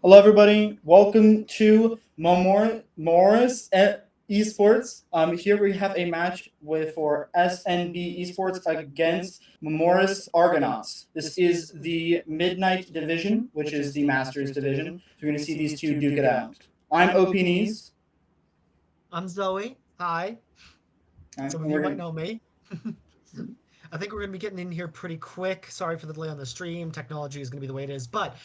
Hello, everybody. Welcome to Morris Esports. Here we have a match for SNB Esports against Morris Argonauts. This is the Midnight Division, which is the Masters Division. So we're going to see these two duke it out. I'm OP I'm Zoe. Hi. Some of you might know me. I think we're going to be getting in here pretty quick. Sorry for the delay on the stream. Technology is going to be the way it is. But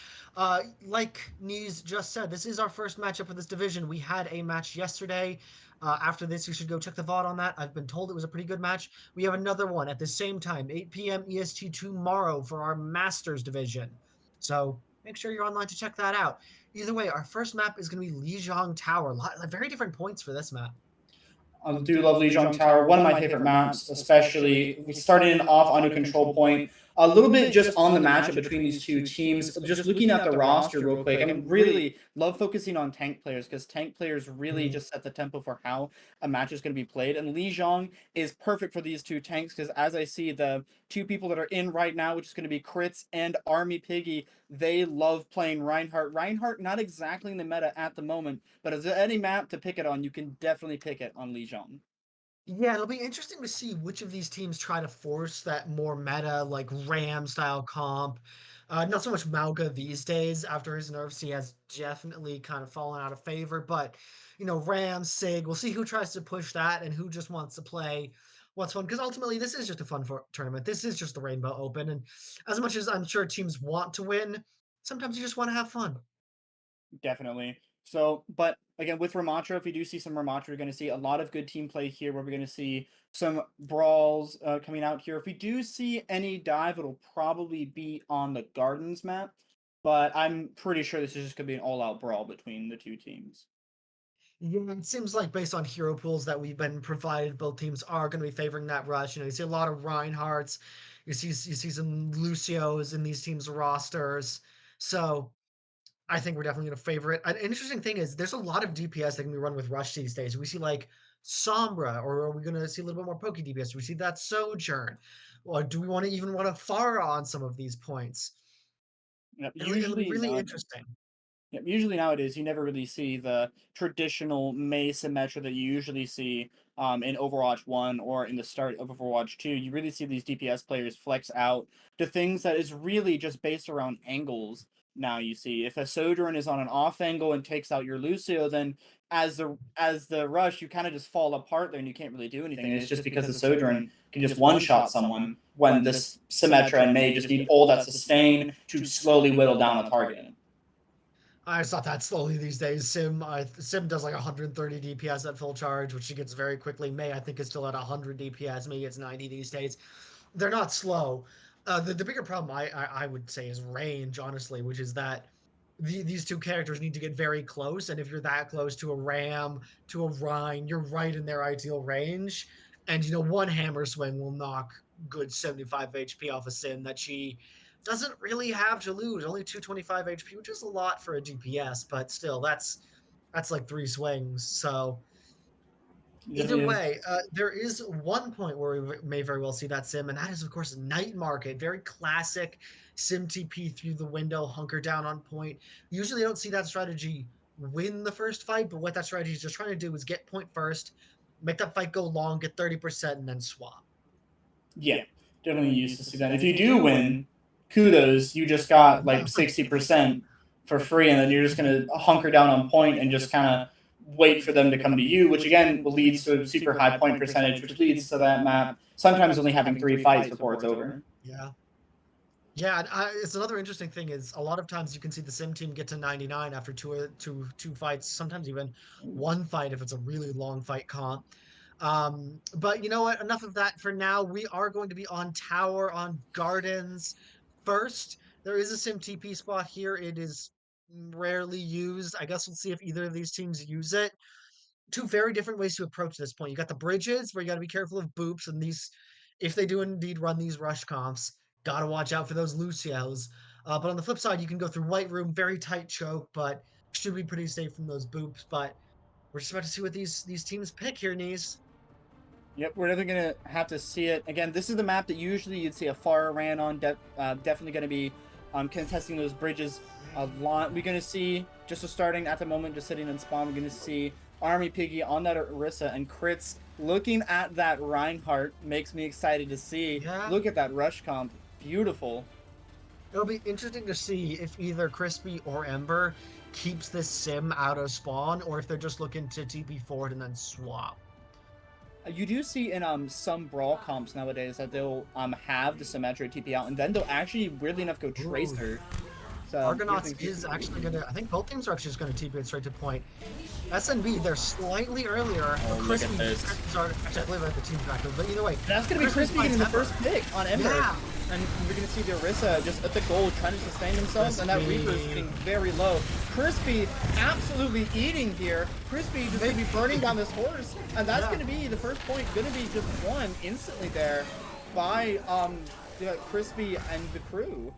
like Nees just said, this is our first matchup for this division. We had a match yesterday. After this, you should go check the VOD on that. I've been told it was a pretty good match. We have another one at the same time, 8 p.m. EST tomorrow for our Masters division. So make sure you're online to check that out. Either way, our first map is going to be Lijiang Tower. Very different points for this map. I do love Lijiang Tower, one of my favorite maps, especially. We started off on a control point. A little bit just on the matchup between these two teams. Just looking at the roster real quick, I mean, really love focusing on tank players because tank players really just set the tempo for how a match is going to be played. And Lijiang is perfect for these two tanks because as I see the two people that are in right now, which is going to be Crits and Army Piggy, they love playing Reinhardt. Reinhardt, not exactly in the meta at the moment, but as any map to pick it on, you can definitely pick it on Lijiang. Yeah, it'll be interesting to see which of these teams try to force that more meta, like Ram style comp. Not so much Mauga these days. After his nerfs, he has definitely kind of fallen out of favor. But, Ram, Sig, we'll see who tries to push that and who just wants to play what's fun. Because ultimately, this is just a fun tournament. This is just the Rainbow Open. And as much as I'm sure teams want to win, sometimes you just want to have fun. Definitely. So, but again, with Ramattra, if you do see some Ramattra, you're going to see a lot of good team play here where we're going to see some brawls coming out here. If we do see any dive, it'll probably be on the Gardens map, but I'm pretty sure this is just going to be an all-out brawl between the two teams. Yeah, it seems like based on hero pools that we've been provided, both teams are going to be favoring that rush. You see a lot of Reinhardts, you see some Lucios in these teams' rosters. So I think we're definitely going to favor it. An interesting thing is there's a lot of DPS that can be run with rush these days. We see like Sombra, or are we going to see a little bit more Poke DPS? Do we see that Sojourn, or do we want to even want to Pharah on some of these points? Yep, It'll be really interesting. usually nowadays you never really see the traditional Mei Symmetra that you usually see in Overwatch 1 or in the start of Overwatch 2. You really see these DPS players flex out to things that is really just based around angles. Now you see if a Sojourn is on an off angle and takes out your Lucio, then as the rush you kind of just fall apart there and you can't really do anything. And it's just because the Sojourn can just one shot someone when this Symmetra and Mei just need all that sustain to slowly whittle down a target. It's not that slowly these days. Sim does like 130 DPS at full charge, which she gets very quickly. Mei, I think, is still at 100 DPS. Maybe it's 90 these days. They're not slow. The bigger problem I would say is range, honestly, which is that these two characters need to get very close, and if you're that close to a Ram, to a Rhine, you're right in their ideal range. And one hammer swing will knock good 75 HP off a Sim that she doesn't really have to lose. Only 225 HP, which is a lot for a DPS, but still, that's like 3 swings. So either way, there is one point where we may very well see that Sim, and that is, of course, Night Market. Very classic Sim TP through the window, hunker down on point. Usually, I don't see that strategy win the first fight, but what that strategy is just trying to do is get point first, make that fight go long, get 30%, and then swap. Yeah, definitely used to see that. If you do win, kudos, you just got like 60% for free, and then you're just gonna hunker down on point and just kind of wait for them to come to you, which again leads to a super high point percentage, which leads to that map sometimes only having 3 fights before it's over. Yeah. Yeah, and it's another interesting thing is a lot of times you can see the sim team get to 99 after two fights, sometimes even one fight if it's a really long fight comp. But you know what? Enough of that for now. We are going to be on tower on gardens first. There is a sim TP spot here. It is rarely used. I guess we'll see if either of these teams use it. Two very different ways to approach this point. You got the bridges where you got to be careful of boops and these, if they do indeed run these rush comps, got to watch out for those Lucios. But on the flip side, you can go through White Room, very tight choke, but should be pretty safe from those boops. But we're just about to see what these teams pick here, Knees. Yep, we're definitely going to have to see it. Again, this is the map that usually you'd see a far ran on. Definitely going to be contesting those bridges a lot. We're going to see, just starting at the moment, just sitting in spawn, we're going to see Army Piggy on that Orisa, and crits looking at that Reinhardt makes me excited to see. Yeah. Look at that rush comp. Beautiful. It'll be interesting to see if either Crispy or Ember keeps this sim out of spawn, or if they're just looking to TP forward and then swap. You do see in some brawl comps nowadays that they'll have the symmetric TP out, and then they'll actually, weirdly enough, go Tracer. So Argonauts is actually going to, I think both teams are actually just going to TP it straight to point. SNB, they're slightly earlier. Oh, look at this. Actually, I believe I have the team tracker, but either way. That's going to be Crispy getting the first pick on Ember. Yeah. And we're going to see the Orisa just at the goal trying to sustain themselves, and that Reaper's getting very low. Crispy absolutely eating here. Crispy just going to be burning down this horse, and that's going to be the first point, going to be just won instantly there by Crispy and the crew.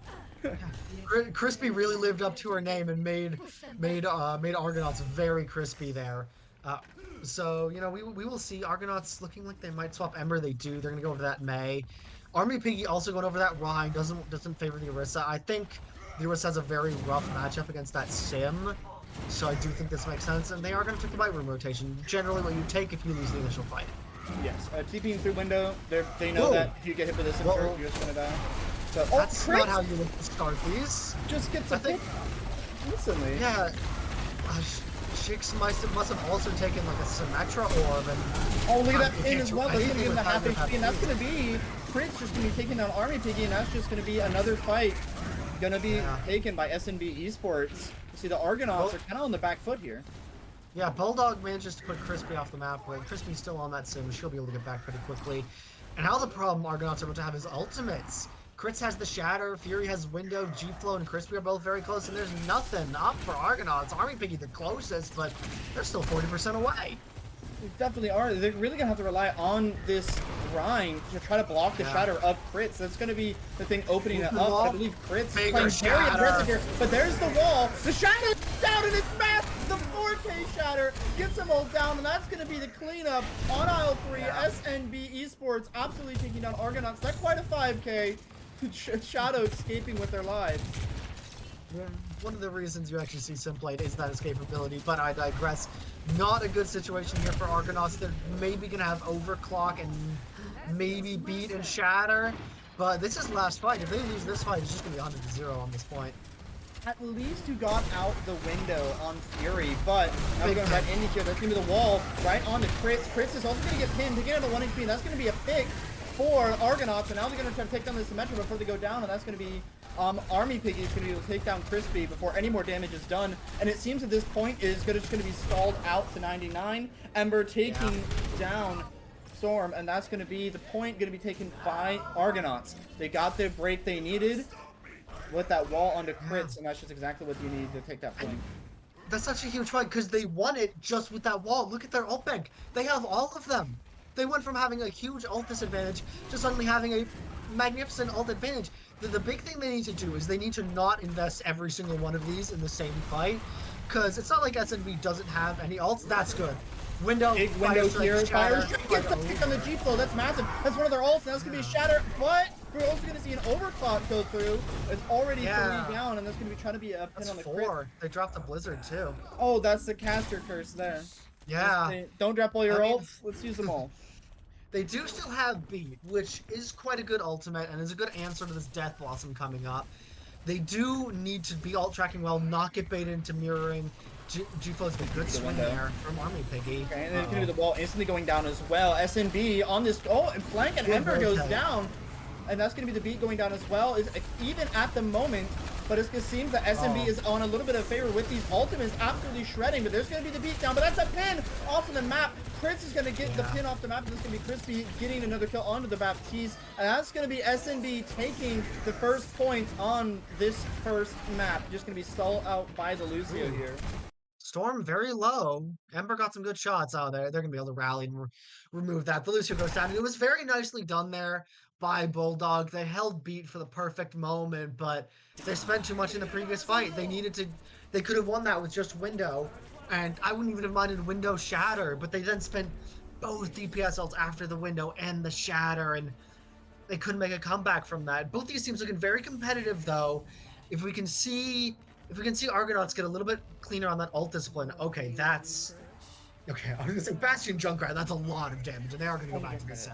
Crispy really lived up to her name and made Argonauts very crispy there. So you know we will see Argonauts looking like they might swap Ember. They do. They're gonna go over that May. Army Piggy also going over that Rhine doesn't favor the Orisa. I think the Orisa has a very rough matchup against that Sim. So I do think this makes sense, and they are going to take the White Room rotation. Generally, what you take if you lose the initial fight. Yes, TPing through window. They know that if you get hit with this insert, you're just gonna die. So, that's not how you look to start these. Just gets a pick instantly. Yeah. Shix must have also taken like a Symmetra orb and. Oh, look at that pin as well. That's gonna give him the half HP, and that's gonna be Prince just gonna be taking down Army Piggy, and that's just gonna be another fight gonna be taken by SNB Esports. You see the Argonauts are kind of on the back foot here. Yeah, Bulldog manages to put Crispy off the map, but Crispy's still on that sim. She'll be able to get back pretty quickly. And now the problem Argonauts are about to have is ultimates. Crits has the Shatter, Fury has Window, G-Flow and Crispy are both very close, and there's nothing up for Argonauts. Army Piggy the closest, but they're still 40% away. They definitely are. They're really going to have to rely on this Rhine to try to block the Shatter of crits. That's going to be the thing opening it up. I believe crits playing very aggressive here. But there's the wall. The Shatter's down, and it's massive. The 4K Shatter gets them all down, and that's going to be the cleanup on aisle 3. SNB Esports absolutely taking down Argonauts. That's quite a 5K. Shadow escaping with their lives. Yeah, one of the reasons you actually see Simplate is that escapability, but I digress. Not a good situation here for Argonauts. They're maybe going to have Overclock and maybe beat and Shatter, but this is last fight. If they lose this fight, it's just going to be 100-0 on this point. At least you got out the window on Fury, but now we're going right into here. That's going to be the wall right on the Crits. Crits is also going to get pinned to get out of 1 HP, and that's going to be a pick for Argonauts, and now they're going to try to take down the Symmetra before they go down, and that's going to be Army Piggy is going to be able to take down Crispy before any more damage is done, and it seems at this point it's just going to be stalled out to 99. Ember taking down Storm, and that's going to be the point going to be taken by Argonauts. They got the break they needed with that wall onto crits, and that's just exactly what you need to take that point. That's such a huge fight because they won it just with that wall. Look at their ult bank. They have all of them. They went from having a huge ult disadvantage to suddenly having a magnificent ult advantage. The big thing they need to do is they need to not invest every single one of these in the same fight, because it's not like SNB doesn't have any ults. That's good. Window, big window here. Fire Strike gets the pick on the G-Flow. That's massive. That's one of their ults. Now it's going to be a Shatter. But we're also going to see an Overclock go through. It's already 3 down, and that's going to be trying to be a pin on the crit. They dropped the Blizzard, too. Oh, that's the caster curse there. Yeah. Don't drop all your ults. Let's use them all. They do still have Beat, which is quite a good ultimate and is a good answer to this Death Blossom coming up. They do need to be alt tracking well, not get baited into mirroring. G-Flow's got a good swing there from Army Piggy. Okay, and then it's going to be the wall instantly going down as well. SNB on this, and flank, and Ember goes down. And that's going to be the beat going down as well, is even at the moment. But it seems that SNB is on a little bit of favor with these ultimates absolutely shredding. But there's going to be the beat down. But that's a pin off of the map. Prince is going to get the pin off the map. And this is going to be Crispy getting another kill onto the Baptiste. And that's going to be SNB taking the first point on this first map. Just going to be stalled out by the Lucio here. Storm very low. Ember got some good shots out there. They're going to be able to rally and remove that. The Lucio goes down. It was very nicely done there by Bulldog. They held beat for the perfect moment, but they spent too much in the previous fight. They could have won that with just Window, and I wouldn't even have minded Window Shatter, but they then spent both DPS ults after the Window and the Shatter, and they couldn't make a comeback from that. Both these teams looking very competitive, though. If we can see Argonauts get a little bit cleaner on that ult discipline, okay, that's... Okay, I was going to say Bastion Junkrat, that's a lot of damage, and they are going to go back to the sim.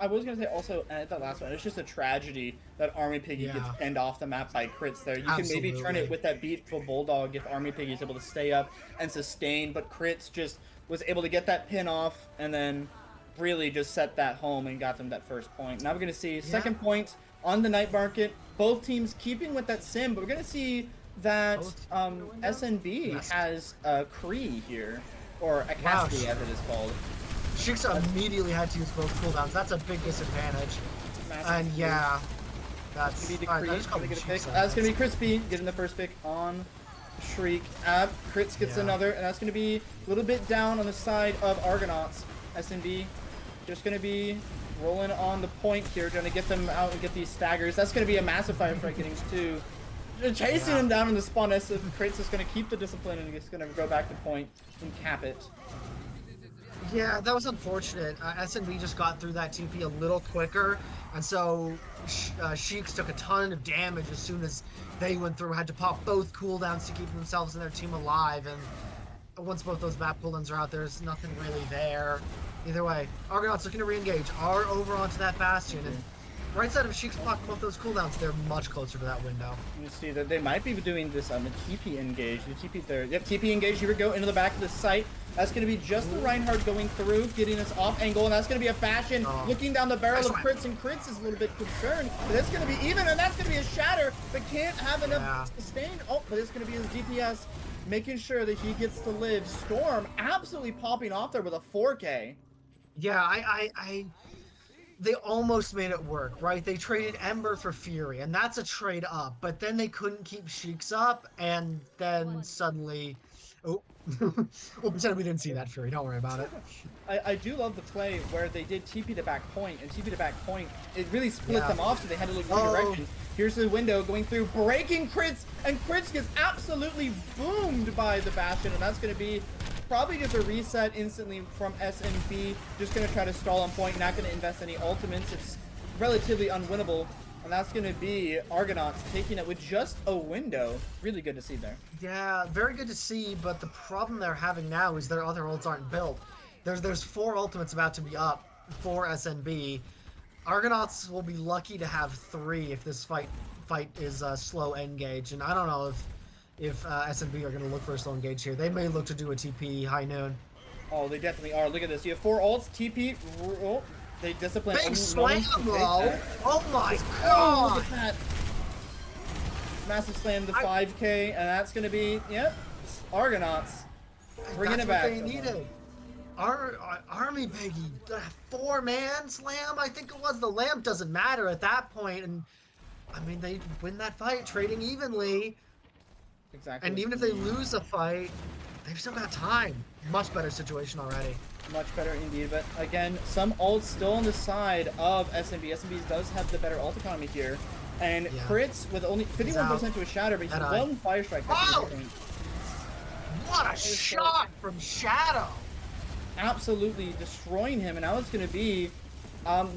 I was going to say also, at that last one, it's just a tragedy that Army Piggy gets pinned off the map by crits there. You can maybe turn it with that beat for Bulldog if Army Piggy is able to stay up and sustain, but crits just was able to get that pin off and then really just set that home and got them that first point. Now we're going to see second point on the night market. Both teams keeping with that sim, but we're going to see that SNB has a Kree here, or a Cassidy as it is called. Shiksa immediately had to use both cooldowns. That's a big disadvantage. And yeah, that's gonna be Crispy getting the first pick on Shriek. Crits gets another, and that's gonna be a little bit down on the side of Argonauts. SNB just gonna be rolling on the point here, trying to get them out and get these staggers. That's gonna be a massive firefight getting two. Chasing him down in the spawn. Crits is gonna keep the discipline and it's gonna go back to point and cap it. Yeah, that was unfortunate. SNB just got through that TP a little quicker, and so Sheiks took a ton of damage as soon as they went through, had to pop both cooldowns to keep themselves and their team alive, and once both those map cooldowns are out, there's nothing really there. Either way, Argonauts looking to re-engage, are over onto that Bastion, and right side of Sheiks blocking both those cooldowns, they're much closer to that window. You see that they might be doing this on the TP engage. The TP there. Yep, TP engage. Here we go into the back of the site. That's going to be just the Reinhardt going through, getting us off angle, and that's going to be a Bastion looking down the barrel of Crits, and Crits is a little bit concerned, but it's going to be even, and that's going to be a Shatter, but can't have enough sustain. Oh, but it's going to be his DPS making sure that he gets to live. Storm absolutely popping off there with a 4K. Yeah, they almost made it work, right? They traded Ember for Fury, and that's a trade up, but then they couldn't keep Sheiks up, and then suddenly... Oh, we'll pretend we didn't see that, Fury. Don't worry about it. I do love the play where they did TP to back point, and TP to back point, it really split them off, so they had to look two directions. Here's the window going through, breaking Crits, and Crits gets absolutely boomed by the Bastion, and that's going to be probably just a reset instantly from SNB. Just going to try to stall on point, not going to invest any ultimates. It's relatively unwinnable. And that's going to be Argonauts taking it with just a window. Really good to see there. Yeah, very good to see, but the problem they're having now is their other ults aren't built. There's 4 ultimates about to be up for SNB. Argonauts will be lucky to have 3 if this fight is slow engage, and I don't know if SNB are going to look for a slow engage here. They may look to do a TP high noon. Oh, they definitely are. Look at this. You have 4 ults, TP. Oh. They discipline. Big slam, though! Oh my god! Look at that. Massive slam to 5K, and that's going to be, Argonauts. Bringing it back. That's what they needed. Army Piggy, 4-man slam, I think it was. The lamp doesn't matter at that point, and I mean, they win that fight trading evenly. Exactly. And even if they lose a fight, they've still got time. Much better situation already. Much better indeed, but again, some ults still on the side of SNB. SNB does have the better ult economy here, and Crits with only 51% to a Shatter, but he's one Fire Strike. Oh! What a shot from Shadow! Absolutely destroying him, and now it's going to be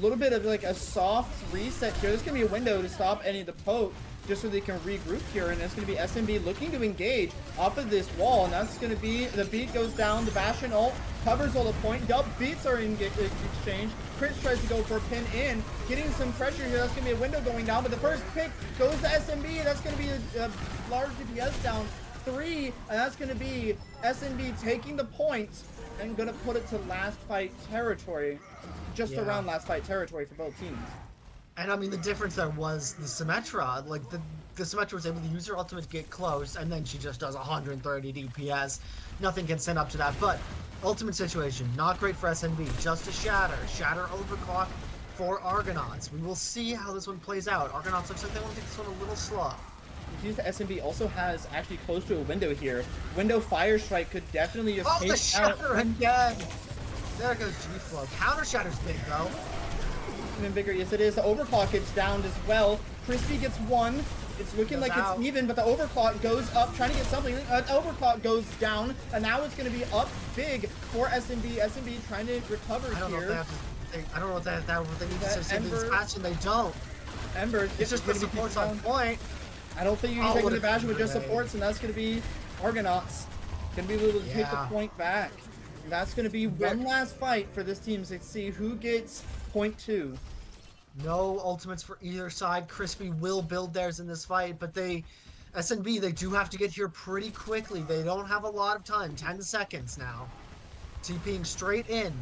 Little bit of like a soft reset here. There's gonna be a window to stop any of the poke, just so they can regroup here, and it's gonna be SNB looking to engage off of this wall, and that's gonna be the beat goes down. The Bastion ult covers all the point. Dub beats are in exchange. Chris tries to go for a pin in, getting some pressure here. That's gonna be a window going down, but the first pick goes to SNB. That's gonna be a large DPS down 3, and that's gonna be SNB taking the point and gonna put it to last fight territory. Just around last fight territory for both teams. And I mean, the difference there was the Symmetra. Like, the Symmetra was able to use her ultimate to get close, and then she just does 130 DPS. Nothing can stand up to that. But ultimate situation, not great for SNB. Just a Shatter. Shatter overclock for Argonauts. We will see how this one plays out. Argonauts looks like they want to take this one a little slow. The SNB also has actually close to a window here. Window Fire Strike could definitely just the take Shatter again! There goes G-Flow. Counter Shatter's big, though. Even bigger, yes it is. The overclock gets downed as well. Crispy gets 1. It's looking like it's even, but the overclock goes up, trying to get something. Overclock goes down, and now it's going to be up big for SNB. SNB trying to recover here. I don't know what they need to say to this match, and they don't. Ember, it's just the supports on point. I don't think you can take the Bastion with just supports, and that's going to be Argonauts. Going to be able to take the point back. That's going to be one last fight for this team to see who gets point 2. No ultimates for either side. Crispy will build theirs in this fight, but SNB, they do have to get here pretty quickly. They don't have a lot of time. 10 seconds now. TPing straight in.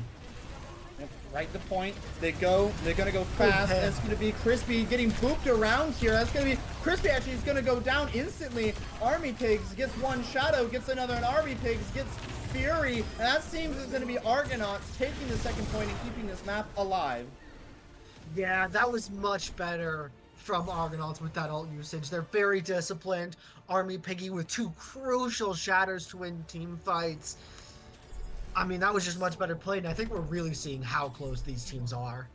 Yep, right the point. They're going to go fast. That's going to be Crispy getting booped around here. That's going to be Crispy actually is going to go down instantly. Army Pigs gets 1 Shadow, gets another, and Army Pigs gets Fury, and that seems it's going to be Argonauts taking the second point and keeping this map alive. Yeah, that was much better from Argonauts with that ult usage. They're very disciplined. Army Piggy with 2 crucial Shatters to win team fights. I mean, that was just much better played, and I think we're really seeing how close these teams are.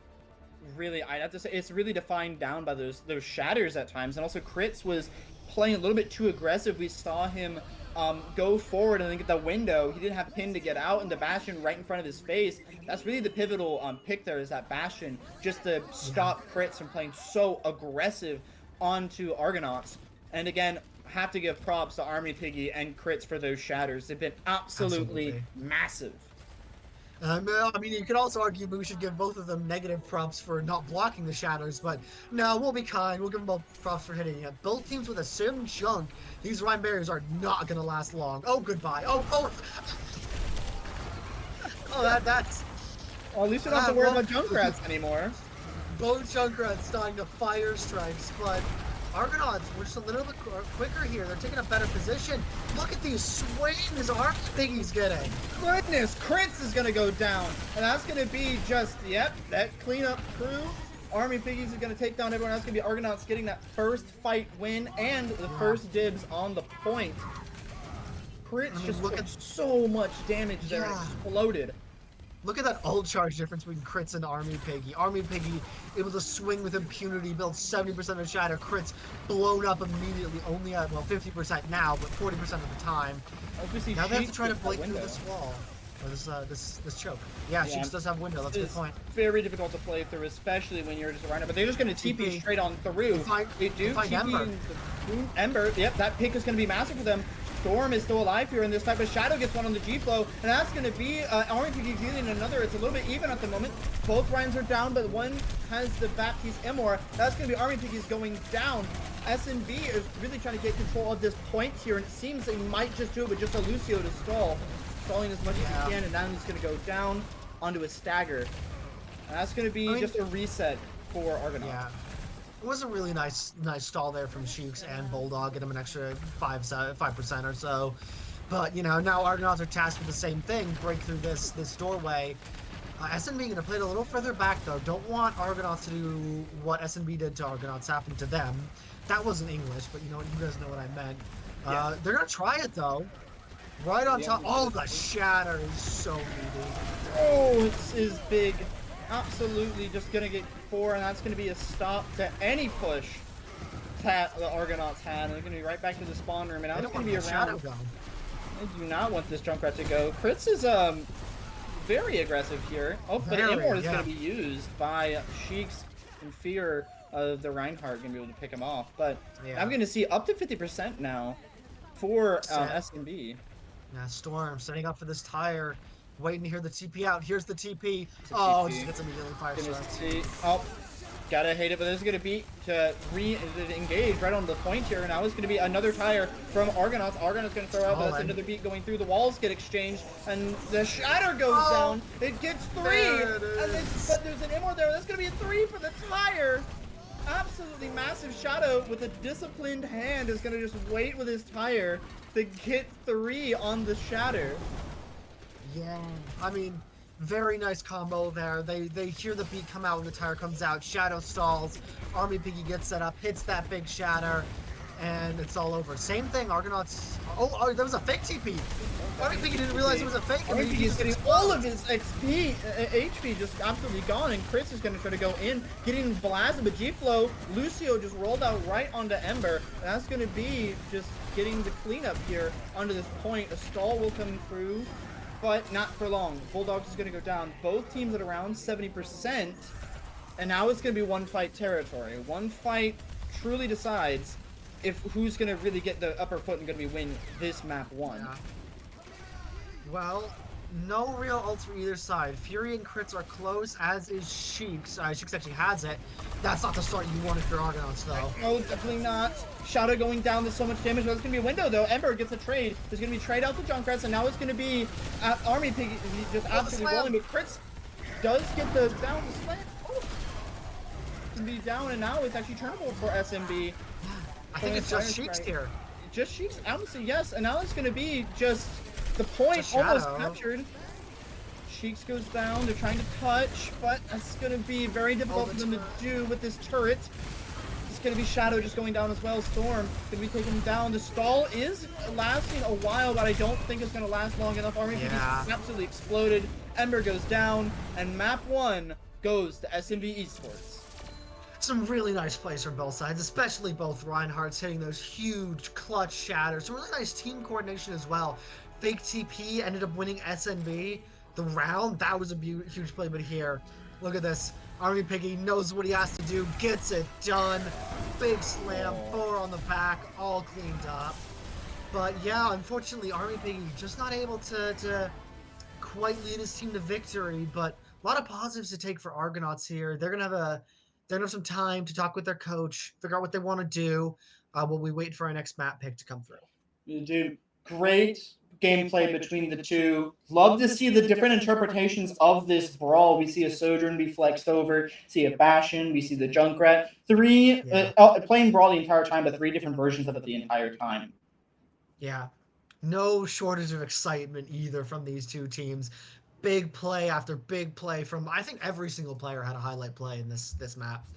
Really, I'd have to say, it's really defined down by those Shatters at times, and also Crits was playing a little bit too aggressive. We saw him go forward and then get the window. He didn't have pin to get out, and the Bastion right in front of his face. That's really the pivotal pick there, is that Bastion, just to stop Crits from playing so aggressive onto Argonauts. And again, have to give props to Army Piggy and Crits for those Shatters. They've been absolutely massive. I mean, you could also argue we should give both of them negative props for not blocking the Shatters, but no, we'll be kind. We'll give them both props for hitting it. Both teams with a Sim Junk. These Rhyme barriers are not going to last long. Oh, goodbye. Oh. That's... Well, at least we don't have to worry about Junkrats anymore. Both Junkrats starting to fire strikes, but Argonauts were just a little bit quicker here. They're taking a better position. Look at these swings Army Piggy's getting. Goodness, Crits is going to go down. And that's going to be just, that cleanup crew. Army Piggies is going to take down everyone. That's going to be Argonauts getting that first fight win and the first dibs on the point. Crits just look at so much damage there. It exploded. Look at that ult charge difference between Crits and Army Piggy. Army Piggy able to swing with impunity, build 70% of Shatter. Crits blown up immediately, only at, 50% now, but 40% of the time. Now they have to try to break through this wall. Or this choke. Yeah, she just does have window. That's a good point. Very difficult to play through, especially when you're just around it. But they're just going to TP straight on through. They do TP Ember. Yep, that pick is going to be massive for them. Storm is still alive here in this type of Shadow gets one on the G-Flow, and that's going to be Army Piggy dealing another. It's a little bit even at the moment. Both Ryans are down, but one has the Baptiste Emor. That's going to be Army Piggy's going down. SNB is really trying to get control of this point here, and it seems they might just do it with just a Lucio to stall. Stalling as much as he can, and now he's going to go down onto a stagger. And that's going to be just a reset for Argonaut. Yeah. It was a really nice stall there from Shooks and Bulldog, get him an extra 5% or so. But, now Argonauts are tasked with the same thing, break through this doorway. SNB going to play it a little further back, though. Don't want Argonauts to do what SNB did to Argonauts happened to them. That wasn't English, but you guys know what I meant. They're going to try it, though. Right on top. Oh, the Shatter is so meaty. Oh, it's big. Absolutely just going to get 4, and that's going to be a stop to any push that the Argonauts had. And they're going to be right back to the spawn room, and now it's going to be around. I do not want this Junkrat to go. Crits is very aggressive here. Oh, but Very, Immort is going yeah. to be used by Sheiks in fear of the Reinhardt going to be able to pick him off. But I'm Yeah. going to see up to 50% now for Set. SNB. Yeah, Storm setting up for this tire. Waiting to hear the TP out. Here's the TP. It's a Oh, just TP. gets immediately fire Gonna striked. see. Oh, gotta hate it, but this is gonna be to re-engage right on the point here. Now it's gonna be another tire from Argonauts. Argonauts gonna throw out, but that's Stolen. another beat going through. The walls get exchanged, and the shatter goes Oh, down. It gets three, there it and it's, is. but there's an immort there. That's gonna be a three for the tire. Absolutely massive Shadow with a disciplined hand is gonna just wait with his tire to get three on the shatter. Yeah, I mean, very nice combo there. They hear the beat come out when the tire comes out. Shadow stalls. Army Piggy gets set up, hits that big shatter, and it's all over. Same thing, Argonauts. Oh, there was a fake TP. Army Piggy didn't realize it was a fake, and RP he is just getting all explodes. of his XP, HP just absolutely gone, and Chris is going to try to go in, getting blasted, but G-Flow, Lucio just rolled out right onto Ember, and that's going to be just getting the cleanup here onto this point. A stall will come through, but not for long. Bulldogs is going to go down. Both teams at around 70%, and now it's going to be one fight territory. One fight truly decides if who's going to really get the upper foot and going to be win this map one. Yeah. Well, no real ults for either side. Fury and Crits are close, as is Sheiks. Sheiks actually has it. That's not the start you want if you're Argonauts, though. No, definitely not. Shadow going down, there's so much damage. There's going to be a window, though. Ember gets a trade. There's going to be trade out to Junkrat's, and now it's going to be Army Pig just absolutely rolling. But Crits does get the down slant. Oh, to be down, and now it's actually turnable for SMB. I think it's just Sheiks here. Just Sheiks, honestly, yes. And now it's going to be just the point Just almost Shadow. captured. Sheiks goes down, they're trying to touch, but that's going to be very difficult for them to do with this turret. It's going to be Shadow just going down as well. Storm going to be taken down. The stall is lasting a while, but I don't think it's going to last long enough. Army Yeah. absolutely exploded. Ember goes down, and map 1 goes to SNB Esports. Some really nice plays from both sides, especially both Reinhardts hitting those huge clutch shatters. Some really nice team coordination as well. Fake TP ended up winning SNB the round. That was a huge play, but here, look at this. Army Piggy knows what he has to do, gets it done. Big slam, 4 on the back, all cleaned up. But yeah, unfortunately, Army Piggy just not able to quite lead his team to victory, but a lot of positives to take for Argonauts here. They're gonna have some time to talk with their coach, figure out what they want to do, while we wait for our next map pick to come through. Dude, great gameplay between the two. Love to see the different interpretations of this brawl. We see a Sojourn be flexed over, see a Bastion, we see the Junkrat. Three, Yeah. playing brawl the entire time, but 3 different versions of it the entire time. Yeah. No shortage of excitement either from these two teams. Big play after big play from I think every single player had a highlight play in this map.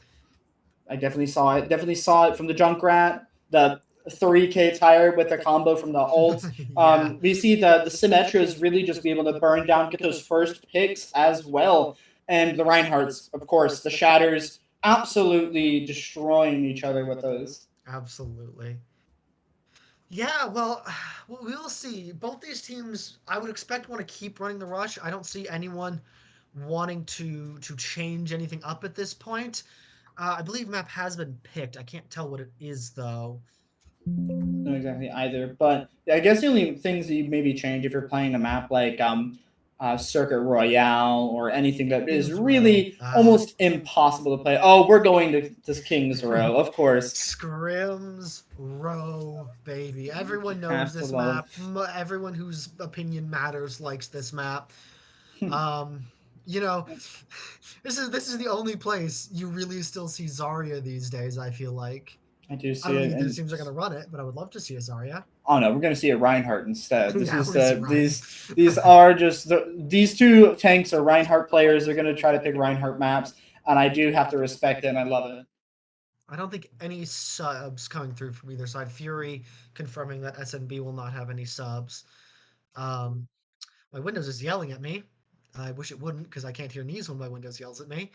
I definitely saw it. Definitely saw it from the Junkrat, the 3K tire with the combo from the ult. Yeah. We see the Symmetras really just be able to burn down, get those first picks as well. And the Reinhardts, of course, the Shatters absolutely destroying each other with those. Absolutely. Yeah, well, we will see. Both these teams, I would expect, want to keep running the rush. I don't see anyone wanting to change anything up at this point. I believe map has been picked. I can't tell what it is though. Not exactly either, but I guess the only things that you maybe change if you're playing a map like Circuit Royale or anything that is Kings Row. really almost impossible to play. Oh, we're going to this King's Row, of course. Scrims Row, baby. Everyone knows Have to this love. map. Everyone whose opinion matters likes this map. Um, you know, this is the only place you really still see Zarya these days, I feel like. I do I see don't it, think either and teams are going to run it, but I would love to see a Zarya. oh no, we're going to see a Reinhardt instead. This Yeah, is we're gonna see the Ryan. these are just these two tanks are Reinhardt players. They're going to try to pick Reinhardt maps, and I do have to respect it, and I love it. I don't think any subs coming through from either side. Fury confirming that SNB will not have any subs. Um, my Windows is yelling at me. I wish it wouldn't because I can't hear knees when my Windows yells at me.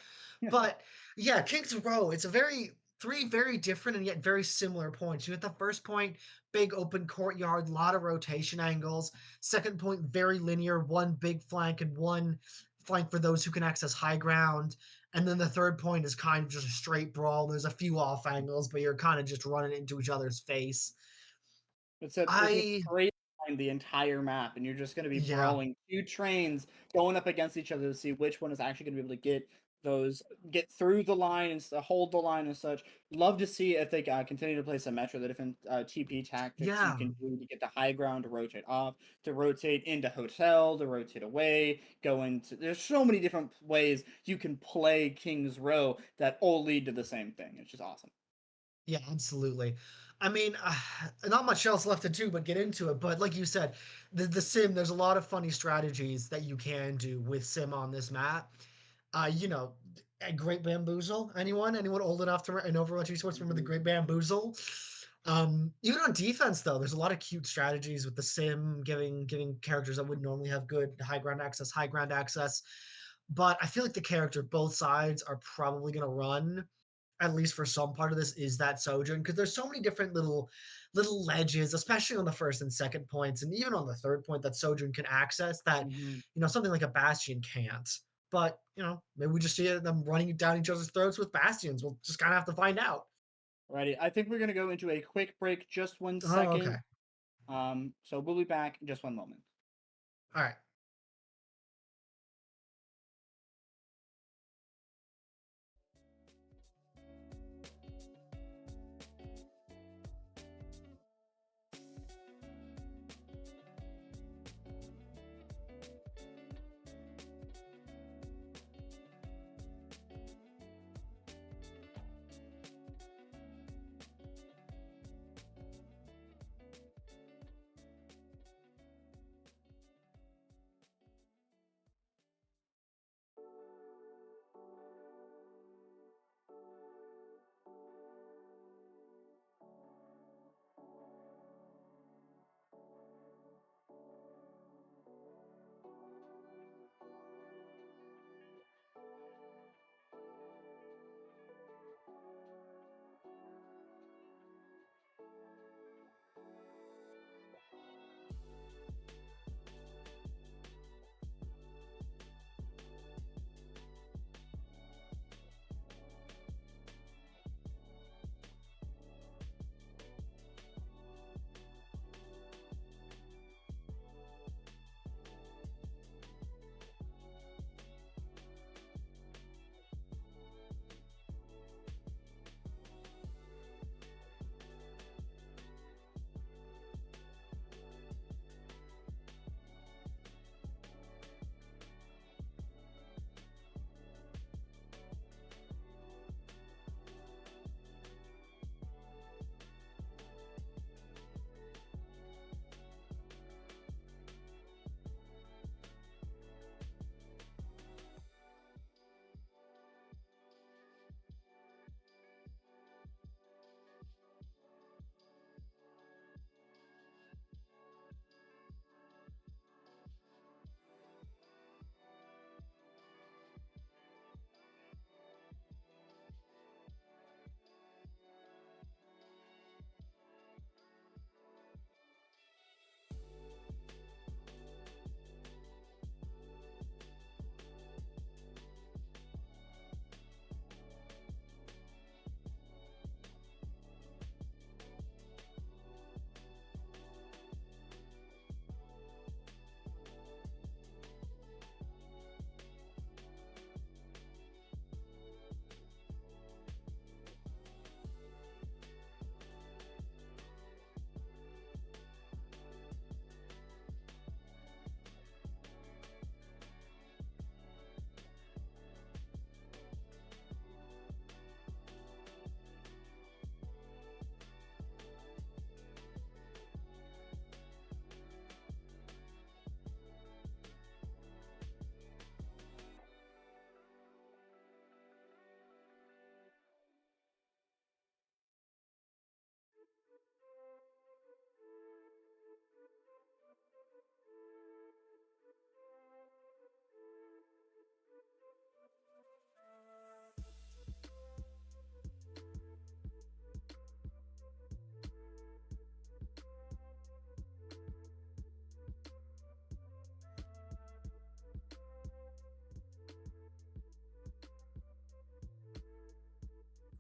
But yeah, Kings Row, it's a very Three very different and yet very similar points. You hit the first point, big open courtyard, a lot of rotation angles. Second point, very linear, one big flank and one flank for those who can access high ground. And then the third point is kind of just a straight brawl. There's a few off angles, but you're kind of just running into each other's face. It's a I straight line the entire map, and you're just going to be Yeah. brawling two trains going up against each other to see which one is actually going to be able to get through the line and hold the line and such. Love to see if they continue to play Symmetra, the different TP tactics you Yeah. can do to get the high ground, to rotate off, to rotate into hotel, to rotate away, go into. There's so many different ways you can play King's Row that all lead to the same thing. It's just awesome. Yeah, absolutely. I mean, not much else left to do but get into it. But like you said, the sim, there's a lot of funny strategies that you can do with sim on this map. You know, a Great Bamboozle. Anyone old enough to in Overwatch Esports remember the Mhm. Great Bamboozle? Even on defense though, there's a lot of cute strategies with the sim giving characters that would normally have good high ground access. But I feel like the character both sides are probably going to run at least for some part of this is that Sojourn because there's so many different little ledges, especially on the first and second points, and even on the third point that Sojourn can access that Mhm. something like a Bastion can't. But maybe we just see them running down each other's throats with Bastions. We'll just kind of have to find out. Alrighty, I think we're gonna go into a quick break, just one Oh, okay. second. So we'll be back in just one moment. All right.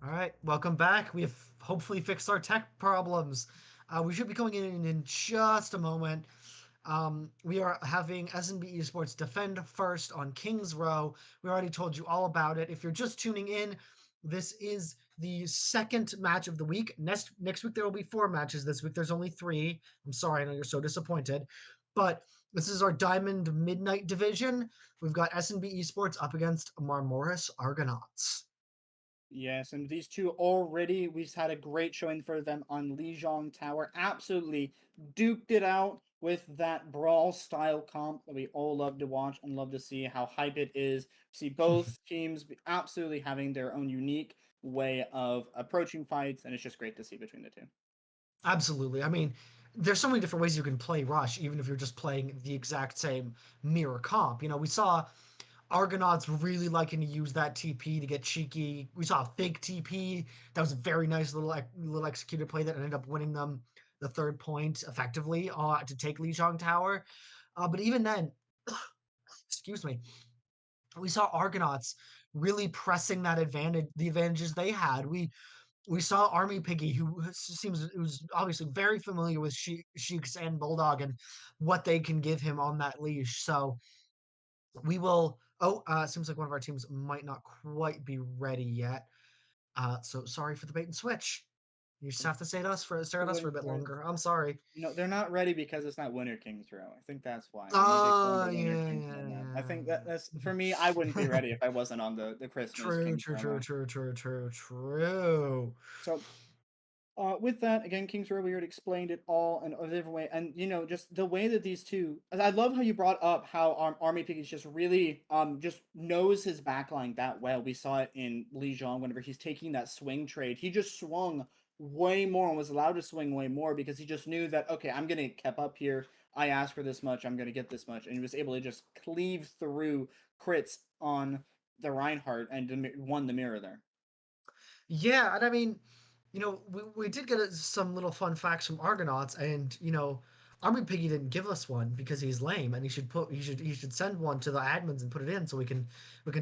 All right, welcome back. We have hopefully fixed our tech problems. We should be going in just a moment. We are having SNB Esports defend first on Kings Row. We already told you all about it. If you're just tuning in, this is the second match of the week. Next week there will be 4 matches. This week there's only 3. I'm sorry, I know you're so disappointed, but this is our Diamond Midnight division. We've got SNB Esports up against Marmoris Argonauts. Yes, and these two already, we've had a great showing for them on Lijiang Tower. Absolutely duked it out with that brawl style comp that we all love to watch and love to see how hype it is. See both teams absolutely having their own unique way of approaching fights, and it's just great to see between the two. Absolutely. I mean, there's so many different ways you can play Rush, even if you're just playing the exact same mirror comp. We saw Argonauts really liking to use that TP to get cheeky. We saw a fake TP that was a very nice little executed play that ended up winning them the 3rd point effectively to take Lijiang Tower. But even then, excuse me, we saw Argonauts really pressing the advantages they had. We saw Army Piggy, who was obviously very familiar with Sheiks and Bulldog and what they can give him on that leash. So we will. Oh, seems like one of our teams might not quite be ready yet. So sorry for the bait and switch. You just have to stare at us for a bit longer. I'm sorry. They're not ready because it's not Winter Kings Row. I think that's why we need to go Oh, into Winter yeah, Kings Row yeah, now. I think yeah. that's for me. I wouldn't be ready if I wasn't on the Christmas True, Kings true, Row true, map. true, true, true, true. So with that, again, Kings Row, we already explained it all in a different way, and just the way that these two. I love how you brought up how Army Piggy just really just knows his backline that well. We saw it in Lijiang whenever he's taking that swing trade. He just swung way more and was allowed to swing way more because he just knew that okay, I'm gonna get kept up here. I asked for this much, I'm gonna get this much, and he was able to just cleave through crits on the Reinhardt and won the mirror there. Yeah, and I mean, we did get some little fun facts from Argonauts, and Army Piggy didn't give us one because he's lame, and he should send one to the admins and put it in so we can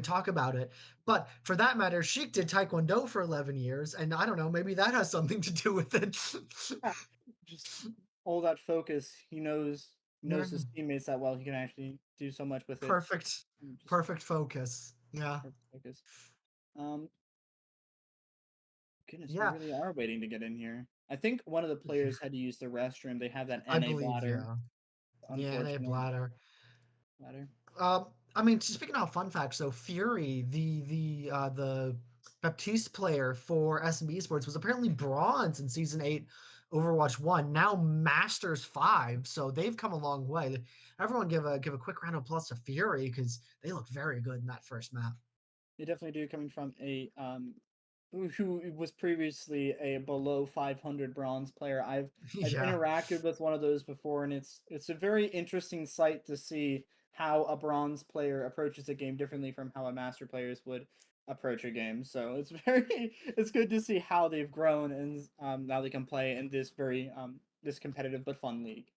talk about it. But for that matter, Sheik did Taekwondo for 11 years, and I don't know, maybe that has something to do with it. Just all that focus. He knows his Yeah, teammates that well. He can actually do so much with it. perfect, Just perfect focus. Yeah, perfect focus. Um, Goodness, we yeah, really are waiting to get in here. I think one of the players had to use the restroom. They have that I NA believe, bladder. yeah. Yeah, they have Unfortunate bladder. bladder. Um, I mean, speaking of fun facts, though, Fury, the Baptiste player for SMB Esports, was apparently bronze in season 8, Overwatch 1. Now Masters 5, so they've come a long way. Everyone give a quick round of applause to Fury because they look very good in that first map. They definitely do, coming from a who was previously a below 500 bronze player. I've Yeah. interacted with one of those before, and it's a very interesting sight to see how a bronze player approaches a game differently from how a master players would approach a game. So it's good to see how they've grown and now they can play in this very this competitive but fun league.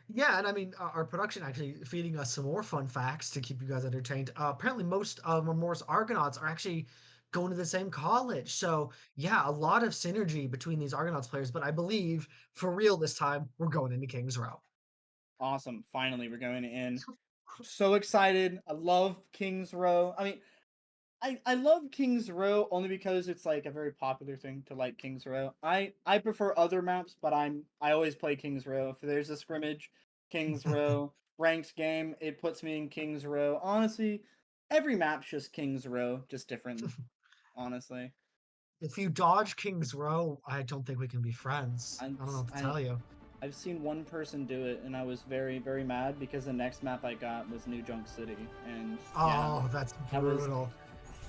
Yeah, and I mean, our production actually feeding us some more fun facts to keep you guys entertained. Apparently, most of Memorial's Argonauts are actually going to the same college. So, yeah, a lot of synergy between these Argonauts players. But I believe, for real this time, we're going into Kings Row. Awesome! Finally, we're going in. So excited! I love Kings Row. I mean, I love Kings Row only because it's like a very popular thing to like Kings Row. I prefer other maps, but I always play Kings Row. If there's a scrimmage, Kings Row, ranked game, it puts me in Kings Row. Honestly, every map's just Kings Row, just different, honestly. If you dodge Kings Row, I don't think we can be friends. I'm I don't know what to I tell you. I've seen one person do it and I was very very mad because the next map I got was New Junk City and yeah, Oh, that's that was brutal.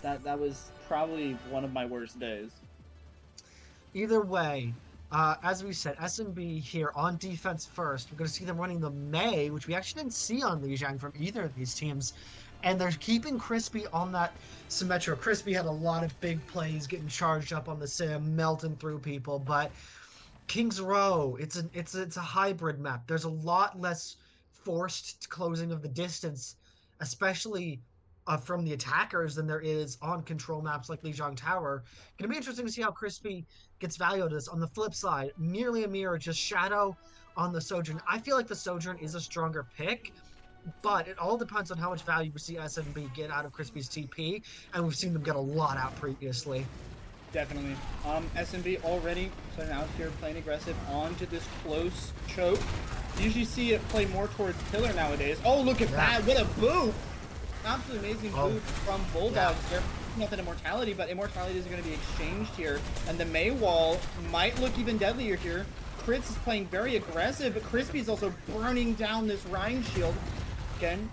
that was probably one of my worst days. Either way, as we said, SMB here on defense first. We're going to see them running the May, which we actually didn't see on Lijiang from either of these teams. And they're keeping Crispy on that Symmetro. Crispy had a lot of big plays getting charged up on the sim, melting through people. But Kings Row, it's a hybrid map. There's a lot less forced closing of the distance, especially from the attackers than there is on control maps like Lijiang Tower. Gonna be interesting to see how Crispy gets value out of this. On the flip side, nearly a mirror, just Shadow on the Sojourn. I feel like the Sojourn is a stronger pick, but it all depends on how much value we see SNB get out of Crispy's TP, and we've seen them get a lot out previously. Definitely. SNB already starting out here playing aggressive onto this close choke. You usually see it play more towards pillar nowadays. Oh, look at that. What a boot. Absolutely amazing boot from Bulldogs here. Nothing immortality, but immortality is going to be exchanged here. And the Mei wall might look even deadlier here. Crits is playing very aggressive, but Crispy is also burning down this Rhine shield. Again,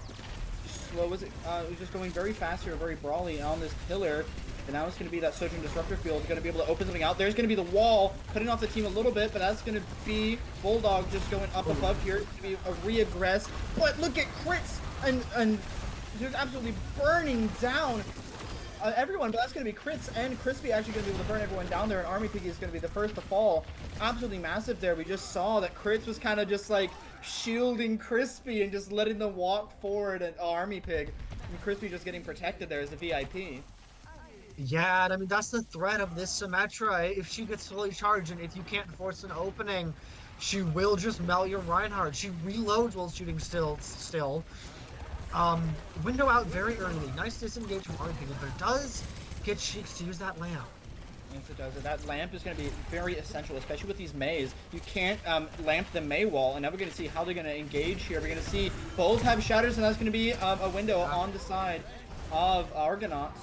slow as it was just going very fast here, very brawly on this pillar. And now it's going to be that Sojourn Disruptor field. Going to be able to open something out. There's going to be the wall, cutting off the team a little bit, but that's going to be Bulldog just going up above here. It's going to be a re-aggress. But look at crits and just absolutely burning down everyone. But that's going to be crits and Crispy actually going to be able to burn everyone down there. And Army Piggy is going to be the first to fall. Absolutely massive there. We just saw that crits was kind of just like shielding Crispy and just letting them walk forward. And Army Pig and Crispy just getting protected there as a VIP. Yeah, and I mean, that's the threat of this Symmetra. If she gets fully charged and if you can't force an opening, she will just melt your Reinhardt. She reloads while shooting still. Window out very early. Nice disengage from RP, but it does get Sheiks to use that lamp. Yes, it does. That lamp is going to be very essential, especially with these Meis. You can't lamp the Mei wall, and now we're going to see how they're going to engage here. We're going to see both have shatters, and that's going to be a window on the side of Argonauts.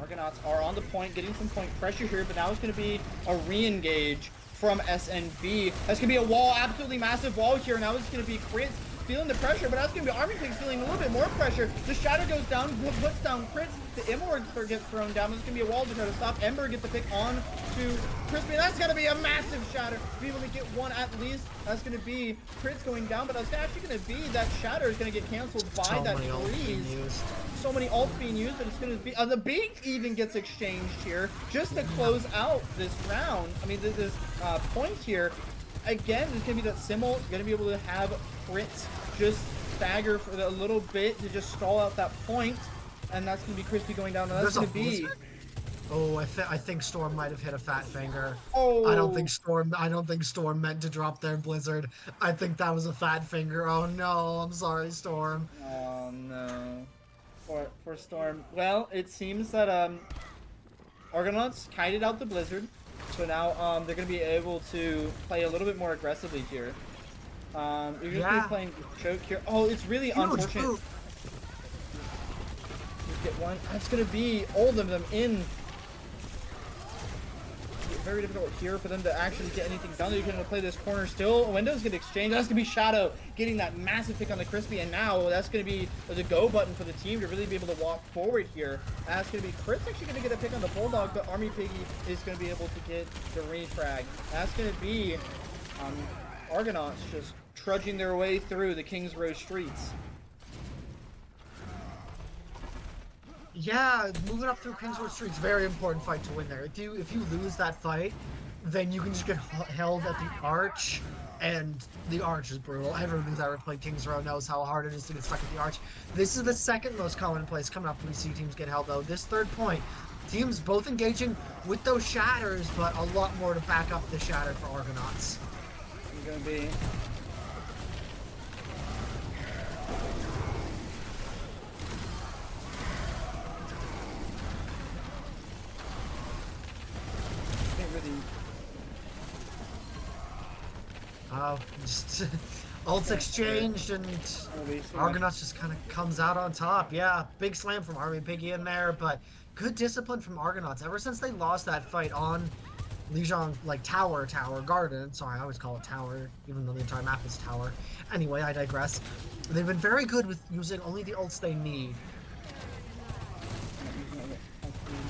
Argonauts are on the point, getting some point pressure here, but now it's going to be a re-engage from SNB. That's going to be a wall, absolutely massive wall here. Now it's going to be Crits feeling the pressure, but that's going to be Army Pig feeling a little bit more pressure. The Shadow goes down, puts down Crits. The Immorg gets thrown down. There's going to be a wall to try to stop. Ember gets the pick on to Crispy. That's going to be a massive Shatter. To be able to get one at least, that's going to be Crits going down, but that's actually going to be that Shatter is going to get canceled by that freeze. So many ults being used, but it's going to be the Beak even gets exchanged here just to close out this round. I mean, this point here. Again, it's going to be that Simmel going to be able to have Crits just stagger for a little bit to just stall out that point, and that's going to be Crispy going down. And that's going to be. Oh, I think Storm might have hit a fat finger. Oh, I don't think Storm meant to drop their Blizzard. I think that was a fat finger. Oh no, I'm sorry, Storm. Oh no. For Storm. Well, it seems that Argonauts kited out the Blizzard, so now they're going to be able to play a little bit more aggressively here. You're going to be playing choke here. Oh, it's really unfortunate. Get one. That's going to be all of them in. Very difficult here for them to actually get anything done. They're going to play this corner still. Windows get exchanged. That's going to be Shadow getting that massive pick on the Crispy, and now that's going to be the go button for the team to really be able to walk forward here. That's going to be Chris actually going to get a pick on the Bulldog, but Army Piggy is going to be able to get the refrag. That's going to be Argonauts just trudging their way through the Kings Row streets. Yeah, moving up through Kings Row Street's very important fight to win there. If you lose that fight, then you can just get held at the Arch, and the Arch is brutal. Everyone who's ever played Kings Row knows how hard it is to get stuck at the Arch. This is the second most common place coming up when we see teams get held, though. This third point, teams both engaging with those shatters, but a lot more to back up the shatter for Argonauts. It's going to be... Just ults exchanged, and Argonauts just kind of comes out on top. Yeah, big slam from Army Piggy in there, but good discipline from Argonauts. Ever since they lost that fight on Lijiang, like Tower Garden. Sorry, I always call it Tower, even though the entire map is Tower. Anyway, I digress. They've been very good with using only the ults they need.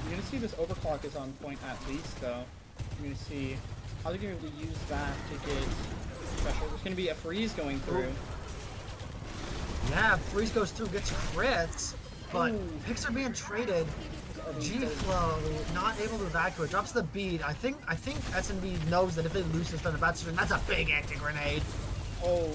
You're going to see this overclock is on point at least, though. You're going to see how they're going to be able to use that to get special. There's going to be a freeze going through. Yeah, freeze goes through, gets crits, but picks are being traded. G-Flow not able to evacuate, drops the bead. I think SNB knows that if they lose this, then the Batstone, that's a big anti-grenade. Oh,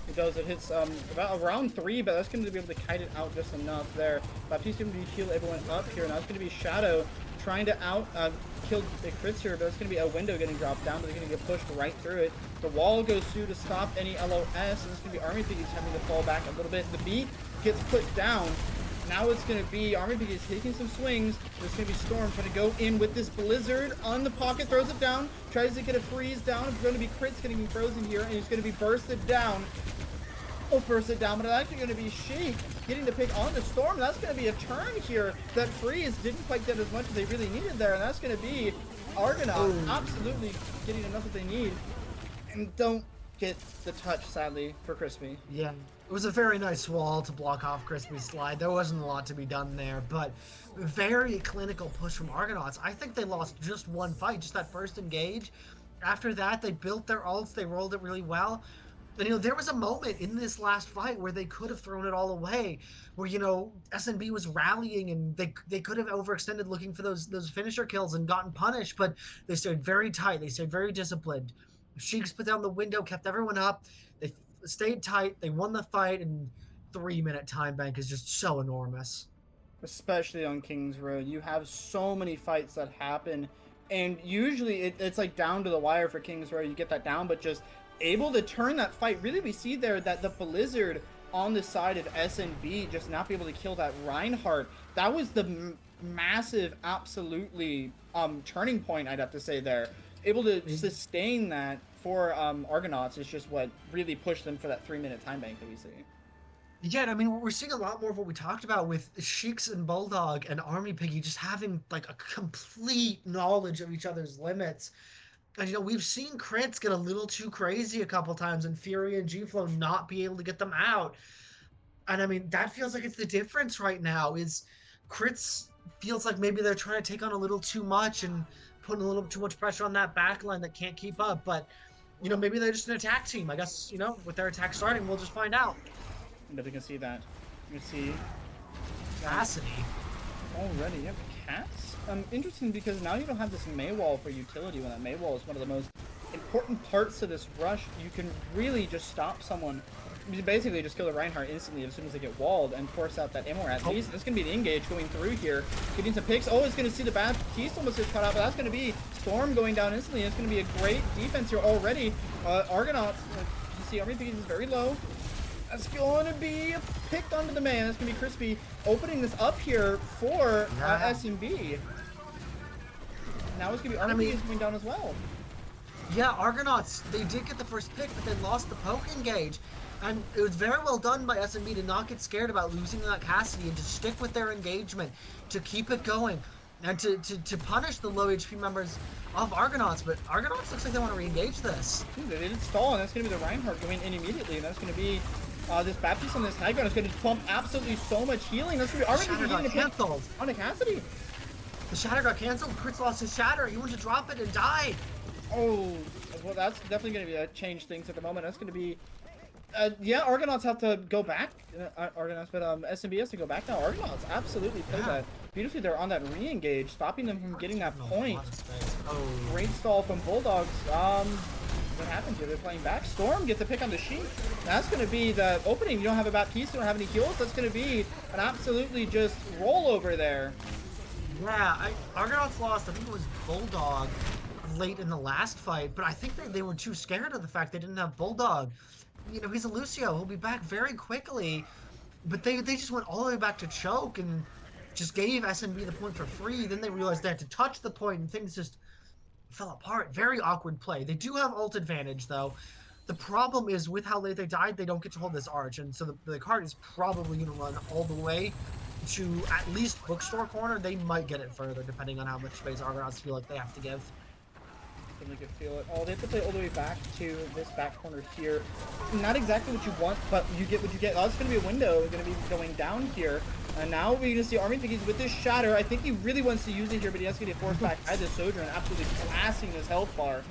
It does. It hits about around 3, but that's going to be able to kite it out just enough there. Baptiste going to be heal everyone up here. Now it's going to be Shadow trying to kill the crits here, but it's going to be a window getting dropped down, but they're going to get pushed right through it. The wall goes through to stop any LOS, and it's going to be Army Piggies having to fall back a little bit. The beat gets put down. Now it's going to be Army Piggies taking some swings. There's going to be Storm trying to go in with this Blizzard on the pocket, throws it down, tries to get a freeze down. It's going to be crits getting frozen here, and it's going to be bursted down. Burst it down, but it's actually going to be Sheik getting to pick on the Storm. That's going to be a turn here. That freeze didn't quite get as much as they really needed there, and that's going to be Argonauts absolutely getting enough that they need, and don't get the touch, sadly, for Crispy. Yeah, it was a very nice wall to block off Crispy's slide. There wasn't a lot to be done there, but very clinical push from Argonauts. I think they lost just one fight, just that first engage. After that, they built their ults, they rolled it really well. And, there was a moment in this last fight where they could have thrown it all away, where, SNB was rallying and they could have overextended looking for those finisher kills and gotten punished, but they stayed very tight. They stayed very disciplined. Sheiks put down the window, kept everyone up. They stayed tight. They won the fight, and 3-minute time bank is just so enormous. Especially on King's Road. You have so many fights that happen, and usually it's like down to the wire for King's Road. You get that down, but just able to turn that fight. Really, we see there that the Blizzard on the side of SNB just not be able to kill that Reinhardt. That was the massive, absolutely turning point, I'd have to say there. Able to sustain that for Argonauts is just what really pushed them for that 3-minute time bank that we see. Yeah, I mean, we're seeing a lot more of what we talked about with Sheiks and Bulldog and Army Piggy just having like a complete knowledge of each other's limits. And, we've seen crits get a little too crazy a couple times and Fury and G-Flow not be able to get them out. And I mean, that feels like it's the difference right now is crits feels like maybe they're trying to take on a little too much and putting a little too much pressure on that backline that can't keep up. But, maybe they're just an attack team. I guess, with their attack starting, we'll just find out. But you can see that. You can see Cassidy. Already, yep. Cats? Interesting because now you don't have this Maywall for utility when that Maywall is one of the most important parts of this rush. You can really just stop someone. You basically just kill the Reinhardt instantly as soon as they get walled and force out that Immortal. That's going to be the engage going through here. Getting some picks. Oh, it's going to see the Baptiste almost gets cut out, but that's going to be Storm going down instantly. It's going to be a great defense here already. Argonauts, you see everything is very low. That's going to be picked onto the man. That's going to be Crispy opening this up here for SNB. Now it's going to be Army coming down as well. Yeah, Argonauts, they did get the first pick, but they lost the poke engage. And it was very well done by SNB to not get scared about losing that Cassidy and to stick with their engagement, to keep it going, and to punish the low HP members of Argonauts. But Argonauts looks like they want to re-engage this. Dude, they didn't stall, and that's going to be the Reinhardt going in immediately, and that's going to be this Baptiste on this high ground is going to pump absolutely so much healing. That's going to be Shatter got canceled on a Cassidy. The Shatter got canceled. Chris lost his Shatter. He went to drop it and died. Oh, well, that's definitely going to be change things at the moment. That's going to be, yeah, Argonauts have to go back. Argonauts, but SNB has to go back now. Argonauts absolutely play that beautifully. They're on that re-engage, stopping them from getting that point. Oh. Great stall from Bulldogs. What happened here? They're playing back. Storm gets a pick on the Sheik. That's going to be the opening. You don't have a Baptiste, you don't have any heals. That's going to be an absolutely just rollover there. Yeah, Argonauts lost, I think it was Bulldog late in the last fight, but I think they were too scared of the fact they didn't have Bulldog. He's a Lucio. He'll be back very quickly, but they just went all the way back to choke and just gave SNB the point for free. Then they realized they had to touch the point and things just fell apart. Very awkward play. They do have ult advantage, though. The problem is with how late they died, they don't get to hold this arch, and so the card is probably going to run all the way to at least bookstore corner. They might get it further, depending on how much space Argonauts feel like they have to give. Really could feel it. Oh, they have to play all the way back to this back corner here. Not exactly what you want, but you get what you get. Oh, it's going to be a window. Going to be going down here. And now we're going to see Army Piggies with this Shatter. I think he really wants to use it here, but he has to get forced back by the Sojourn, absolutely blasting his health bar.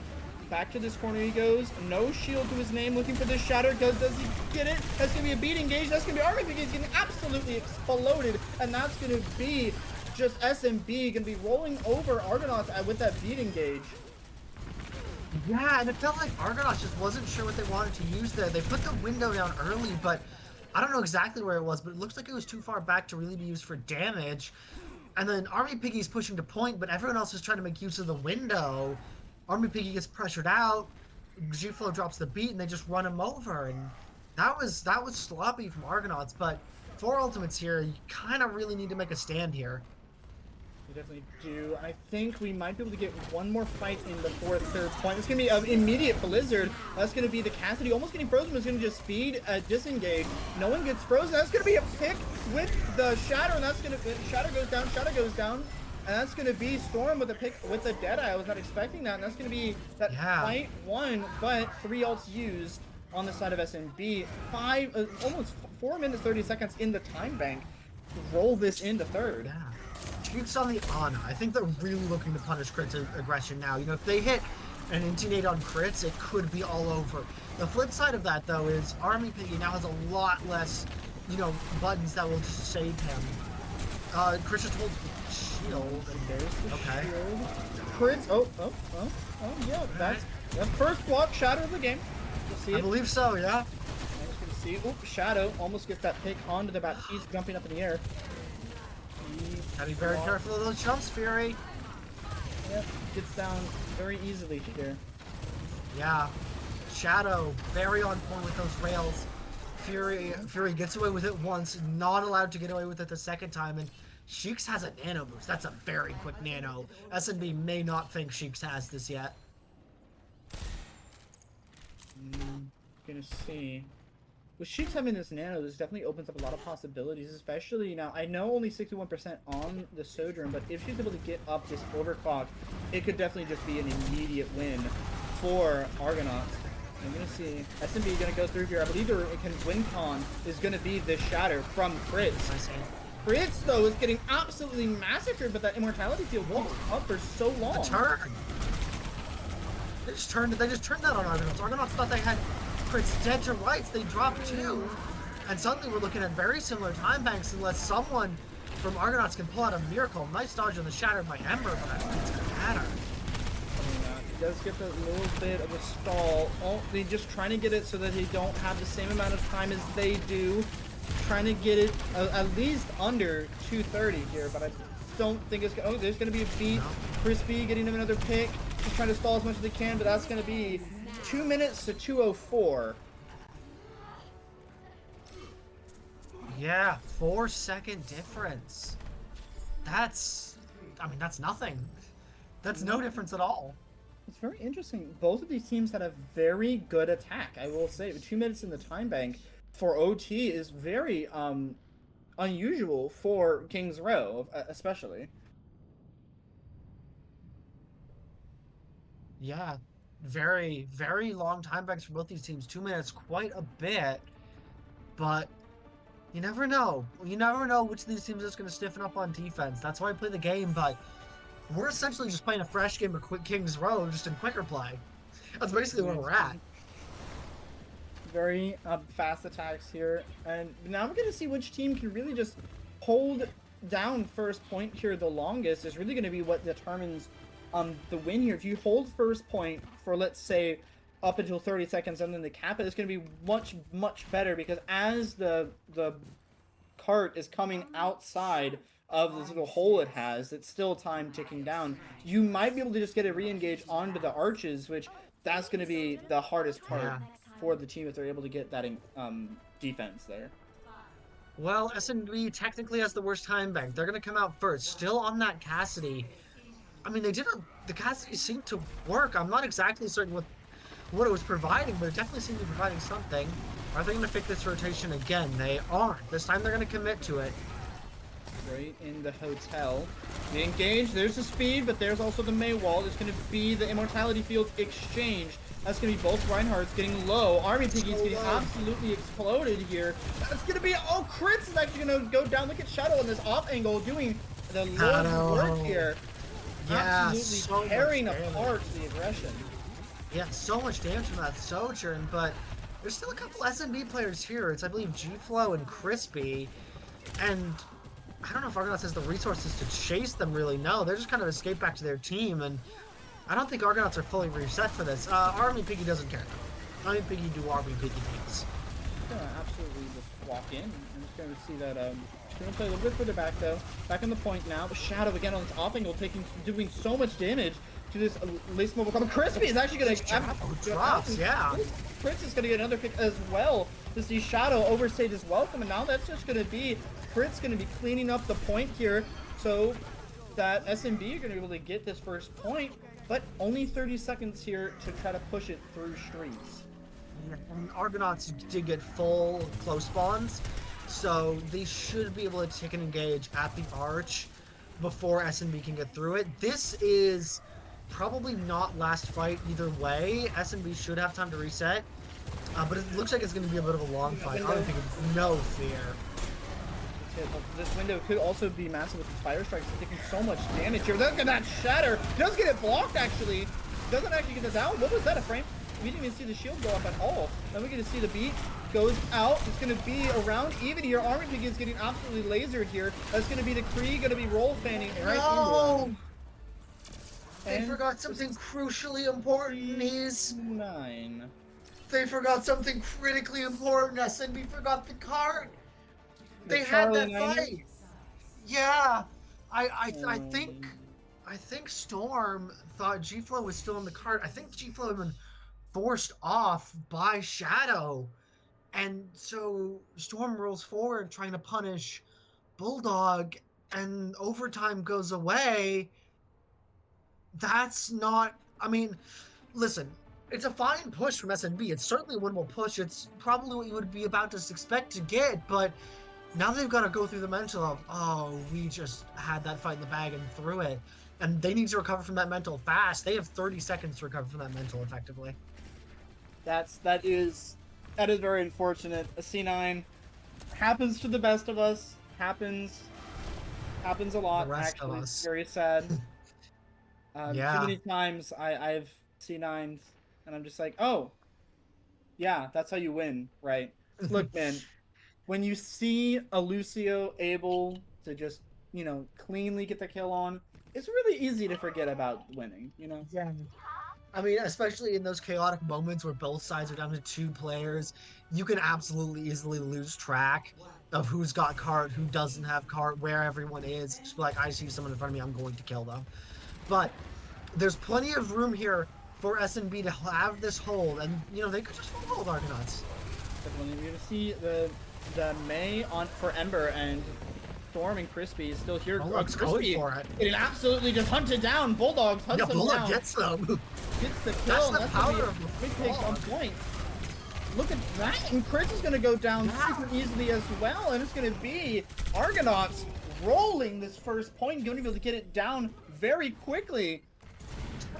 Back to this corner he goes. No shield to his name, looking for this Shatter. Does he get it? That's going to be a beat engage. That's going to be Army Piggies getting absolutely exploded. And that's going to be just SNB going to be rolling over Argonauts with that beat engage. Yeah, and it felt like Argonauts just wasn't sure what they wanted to use there. They put the window down early, but I don't know exactly where it was, but it looks like it was too far back to really be used for damage. And then Army Piggy's pushing to point, but everyone else is trying to make use of the window. Army Piggy gets pressured out. G-Flow drops the beat, and they just run him over. And that was sloppy from Argonauts, but for Ultimates here, you kind of really need to make a stand here. We definitely do. I think we might be able to get one more fight in before third point. It's going to be an immediate blizzard. That's going to be the Cassidy almost getting frozen. It's going to just speed disengage. No one gets frozen. That's going to be a pick with the Shatter, and that's going to Shatter goes down, and that's going to be Storm with a pick with the Deadeye. I was not expecting that, and that's going to be that fight one, but 3 ults used on the side of SNB. Almost 4 minutes 30 seconds in the time bank. Roll this into third. Yeah. Cheeks on the Ana. I think they're really looking to punish crits aggression now. You know, if they hit an Intimidate on crits, it could be all over. The flip side of that, though, is Army Piggy now has a lot less, you know, buttons that will just save him. Chris just holds the shield. There's the shield. Crits. Oh, yeah. That's the first block Shadow of the game. We'll see it. I believe so, yeah. I'm just gonna see. Oh, Shadow almost gets that pick onto the Baptiste, jumping up in the air. Gotta be very careful of those jumps, Fury. Yep, gets down very easily here. Yeah. Shadow, very on point with those rails. Fury gets away with it once, not allowed to get away with it the second time, and Sheik's has a nano boost. That's a very quick nano. SNB may not think Sheik's has this yet. Gonna see. With Sheik's having this nano, this definitely opens up a lot of possibilities, especially now. I know only 61% on the Sojourn, but if she's able to get up this overclock, it could definitely just be an immediate win for Argonauts. I'm gonna see. SNB gonna go through here. I believe it can win con is gonna be this Shatter from Crits. Crits though is getting absolutely massacred, but that immortality field won't up for so long. A turn. They just turned that on Argonauts. Argonauts thought they had Crits dead to rights. They dropped 2. And suddenly we're looking at very similar time banks unless someone from Argonauts can pull out a miracle. Nice dodge on the Shatter by Ember, but I don't think it's gonna matter. He does get a little bit of a stall. Oh, they're just trying to get it so that they don't have the same amount of time as they do. Trying to get it at least under 230 here, but I don't think it's going to... Oh, there's going to be a beat. Crispy getting him another pick. Just trying to stall as much as they can, but that's going to be 2 minutes to 2:04. Yeah, 4-second difference. That's nothing. That's no difference at all. It's very interesting. Both of these teams had a very good attack, I will say. 2 minutes in the time bank for OT is very unusual for Kings Row, especially. Yeah, very, very long time banks for both these teams. 2 minutes, quite a bit, but you never know. You never know which of these teams is going to stiffen up on defense. That's why I play the game, but we're essentially just playing a fresh game of Kings Row, just in quicker play. That's basically where we're at. Very fast attacks here, and now we're going to see which team can really just hold down first point here the longest. Is really going to be what determines the win here. If you hold first point for, let's say, up until 30 seconds and then the cap it, it's going to be much better, because as the cart is coming outside of this little hole it has, it's still time ticking down. You might be able to just get a re-engage onto the arches, which that's going to be the hardest part for the team if they're able to get that defense there. Well, SNB technically has the worst time bank. They're going to come out first, still on that Cassidy. I mean, the Cassidy seemed to work. I'm not exactly certain what it was providing, but it definitely seemed to be providing something. Are they going to pick this rotation again? They aren't. This time they're going to commit to it. Right in the hotel. They engage. There's the speed, but there's also the May wall. There's going to be the immortality field exchange. That's going to be both Reinhardt's getting low. Army Piggy's getting absolutely exploded here. That's going to be... Oh, Crits is actually going to go down. Look at Shadow on this off angle doing the Lord's work here. Yeah, absolutely tearing apart the aggression. Yeah, so much damage from that Sojourn, but there's still a couple SNB players here. It's, I believe, G-Flow and Crispy. And I don't know if Argonauts has the resources to chase them, really. No, they're just kind of escape back to their team. And I don't think Argonauts are fully reset for this. Army Piggy doesn't care. Army Piggy do Army Piggy things. Gonna absolutely just walk in. I'm just going to see that. Just going to play a little bit further back though. Back on the point now. The Shadow again on its off angle, doing so much damage to this lace mobile combo. Crispy is actually going to drops. Yeah. Prince is going to get another pick as well. To see Shadow overstayed his welcome, and now that's just going to be Prince going to be cleaning up the point here. So that SNB are going to be able to get this first point, but only 30 seconds here to try to push it through streets. And Argonauts did get full close spawns, so they should be able to take an engage at the arch before SNB can get through it. This is probably not last fight either way. SNB should have time to reset, but it looks like it's going to be a bit of a long fight. I don't think it's no fear. This window could also be massive with the fire strikes. They're taking so much damage here. Look at that shatter. Does get it blocked actually. Doesn't actually get it down. What was that, a frame? We didn't even see the shield go up at all. Then we get to see the beat goes out. It's going to be around even here. Army Pig is getting absolutely lasered here. That's going to be the Kree going to be roll fanning right No! They And forgot something crucially important, Knees. 9. They forgot something critically important. SNB forgot the card. The They had Charlie that Niner? fight. Yeah. I think Storm thought G-Flow was still in the card. I think G-Flow had been forced off by Shadow. And so Storm rolls forward trying to punish Bulldog, and overtime goes away. That's not, I mean, listen, it's a fine push from SNB. It's certainly a winnable push. It's probably what you would be about to expect to get, but now they've got to go through the mental of, oh, we just had that fight in the bag and threw it. And they need to recover from that mental fast. They have 30 seconds to recover from that mental effectively. That is very unfortunate. A C9 happens to the best of us. Happens a lot. The rest actually. of us. It's very sad. Yeah. Too many times I've C9s and I'm just like, oh, yeah, that's how you win, right? Look, man, when you see a Lucio able to just, cleanly get the kill on, it's really easy to forget about winning, Yeah. I mean, especially in those chaotic moments where both sides are down to 2 players, you can absolutely easily lose track of who's got cart, who doesn't have cart, where everyone is. Just be like, I see someone in front of me, I'm going to kill them. But there's plenty of room here for SNB to have this hold, and, they could just hold Argonauts. Definitely, you're gonna see the May on for Ember, and Storm and Crispy is still here. Bulldog's going for it. Getting absolutely just hunted down. Bulldogs hunts them Bulldog down. gets them. Gets the kill. That's the and power gonna of be the a big take on frog. point. Look at that, and Chris is gonna go down Wow. super easily as well, and it's gonna be Argonauts rolling this first point, going to be able to get it down very quickly.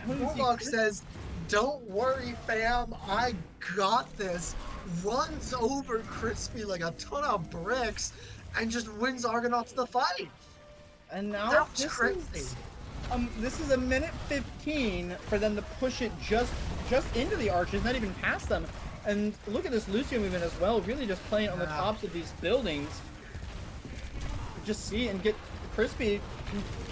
Bulldog says, "Don't worry, fam. I got this." Runs over Crispy like a ton of bricks and just wins Argonauts the fight. And now That's crazy. This is a minute 15 for them to push it just into the arches, not even past them. And look at this Lucio movement as well, really just playing on the tops of these buildings. Just see and get Crispy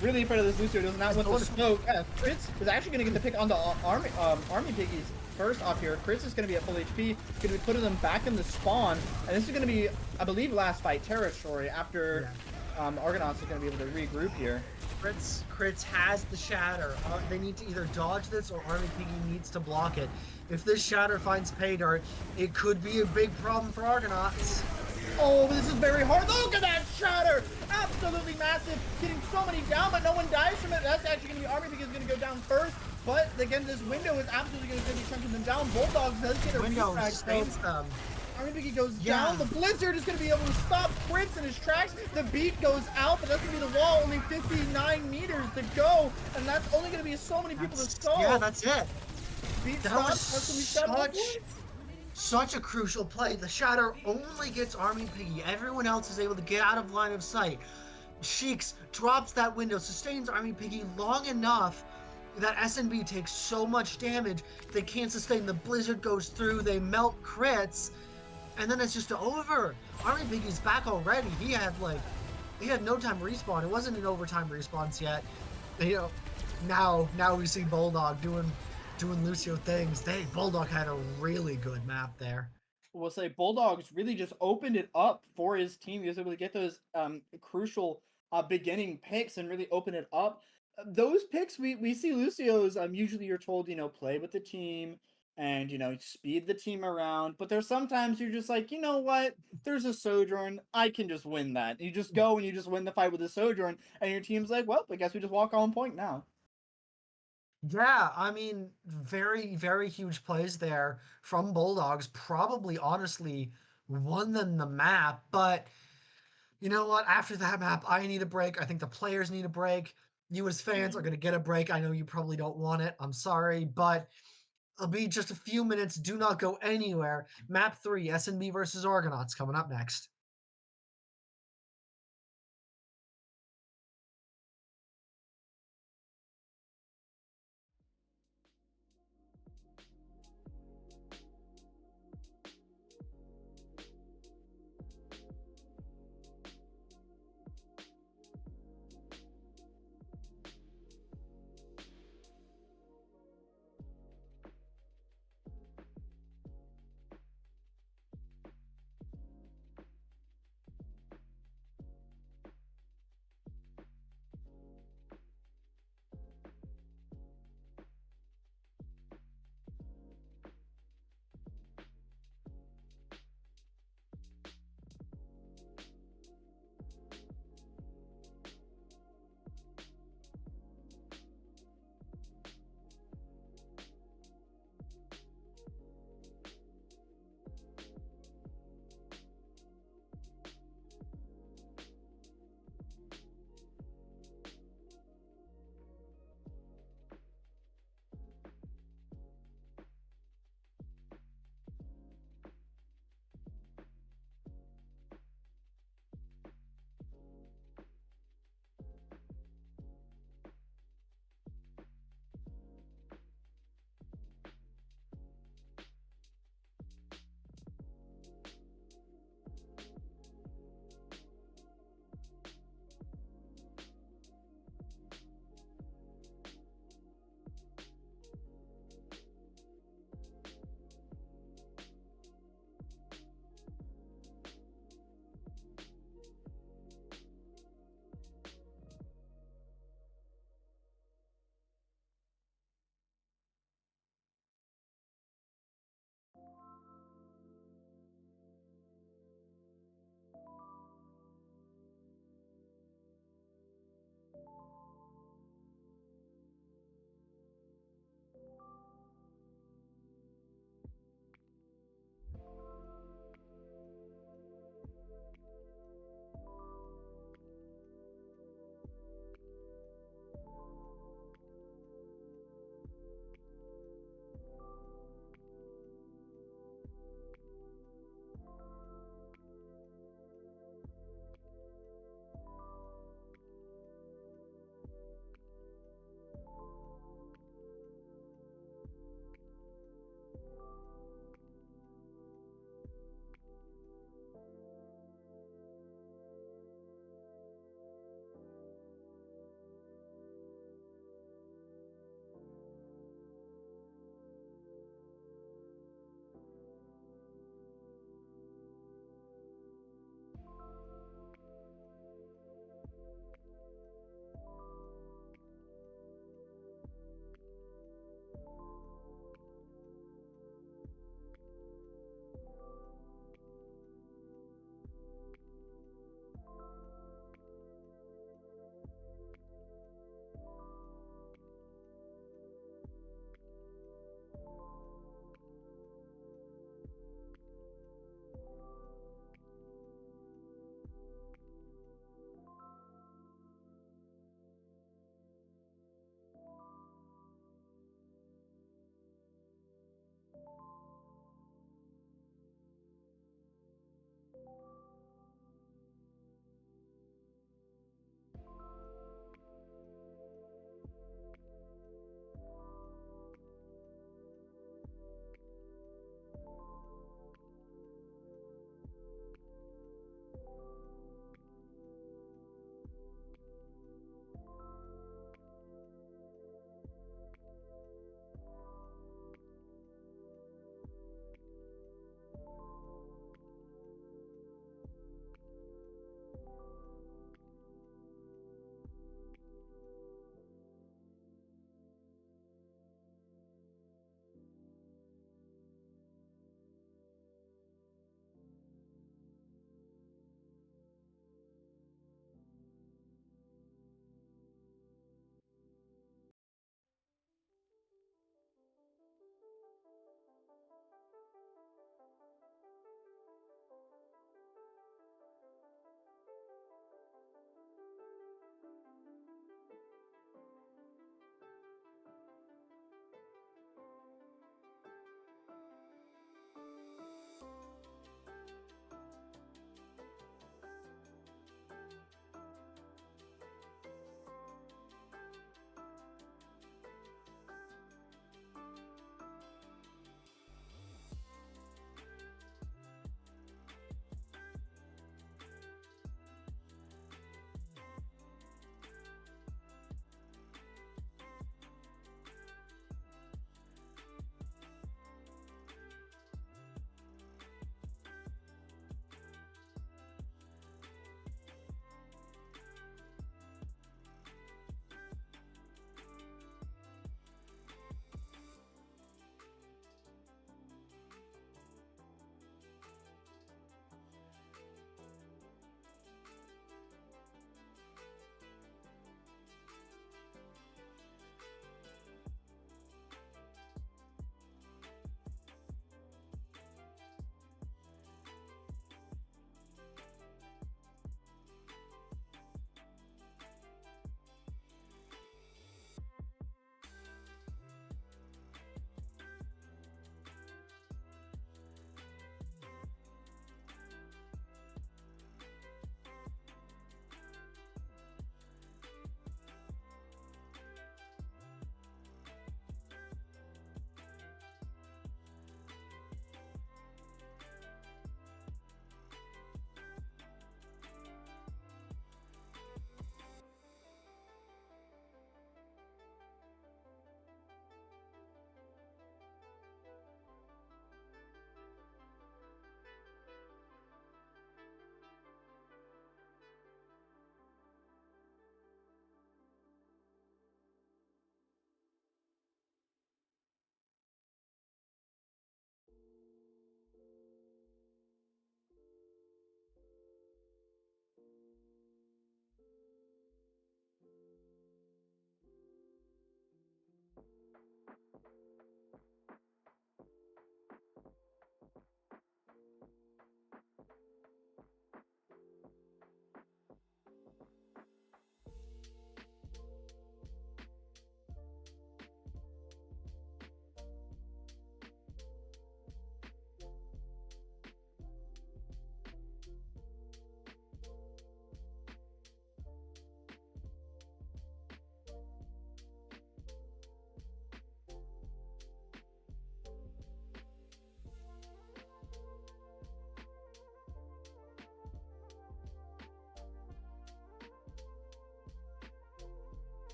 really in front of this Lucio, does not want the smoke. Yeah, Chris is actually going to get the pick on the Army Piggies first off here. Chris is going to be at full HP, going to be putting them back in the spawn, and this is going to be, I believe, last fight territory after Argonauts is going to be able to regroup here. Crits has the shatter. They need to either dodge this or Army Piggy needs to block it. If this shatter finds pay dirt, it could be a big problem for Argonauts. Oh, this is very hard. Look at that shatter! Absolutely massive. Getting so many down, but no one dies from it. That's actually going to be Army Piggy is going to go down first. But again, this window is absolutely going to be chunking them down. Bulldogs does get a Window refrag. stains them. Army Piggy goes down. The Blizzard is going to be able to stop Prince in his tracks. The beat goes out, but that's going to be the wall. Only 59 meters to go, and that's only going to be so many people to stall. Yeah, that's it. Beat That stops. was such a crucial play. The shatter only gets Army Piggy. Everyone else is able to get out of line of sight. Sheiks drops that window, sustains Army Piggy long enough that SNB takes so much damage they can't sustain. The Blizzard goes through, they melt crits, and then it's just over. Army Piggy's back already. He had no time to respawn. It wasn't an overtime response yet. Now we see Bulldog doing Lucio things. Bulldog had a really good map there. We'll say Bulldogs really just opened it up for his team. He was able to get those crucial beginning picks and really open it up. Those picks we see Lucio's usually you're told, play with the team and speed the team around, but there's sometimes you're just like, you know what? There's a Sojourn. I can just win that. And you just go and you just win the fight with the Sojourn, and your team's like, well, I guess we just walk on point now. Yeah, I mean, very, very huge plays there from Bulldogs. Probably, honestly, won them the map. But you know what? After that map, I need a break. I think the players need a break. You, as fans, are going to get a break. I know you probably don't want it. I'm sorry. But it'll be just a few minutes. Do not go anywhere. Map 3, SNB versus Argonauts, coming up next.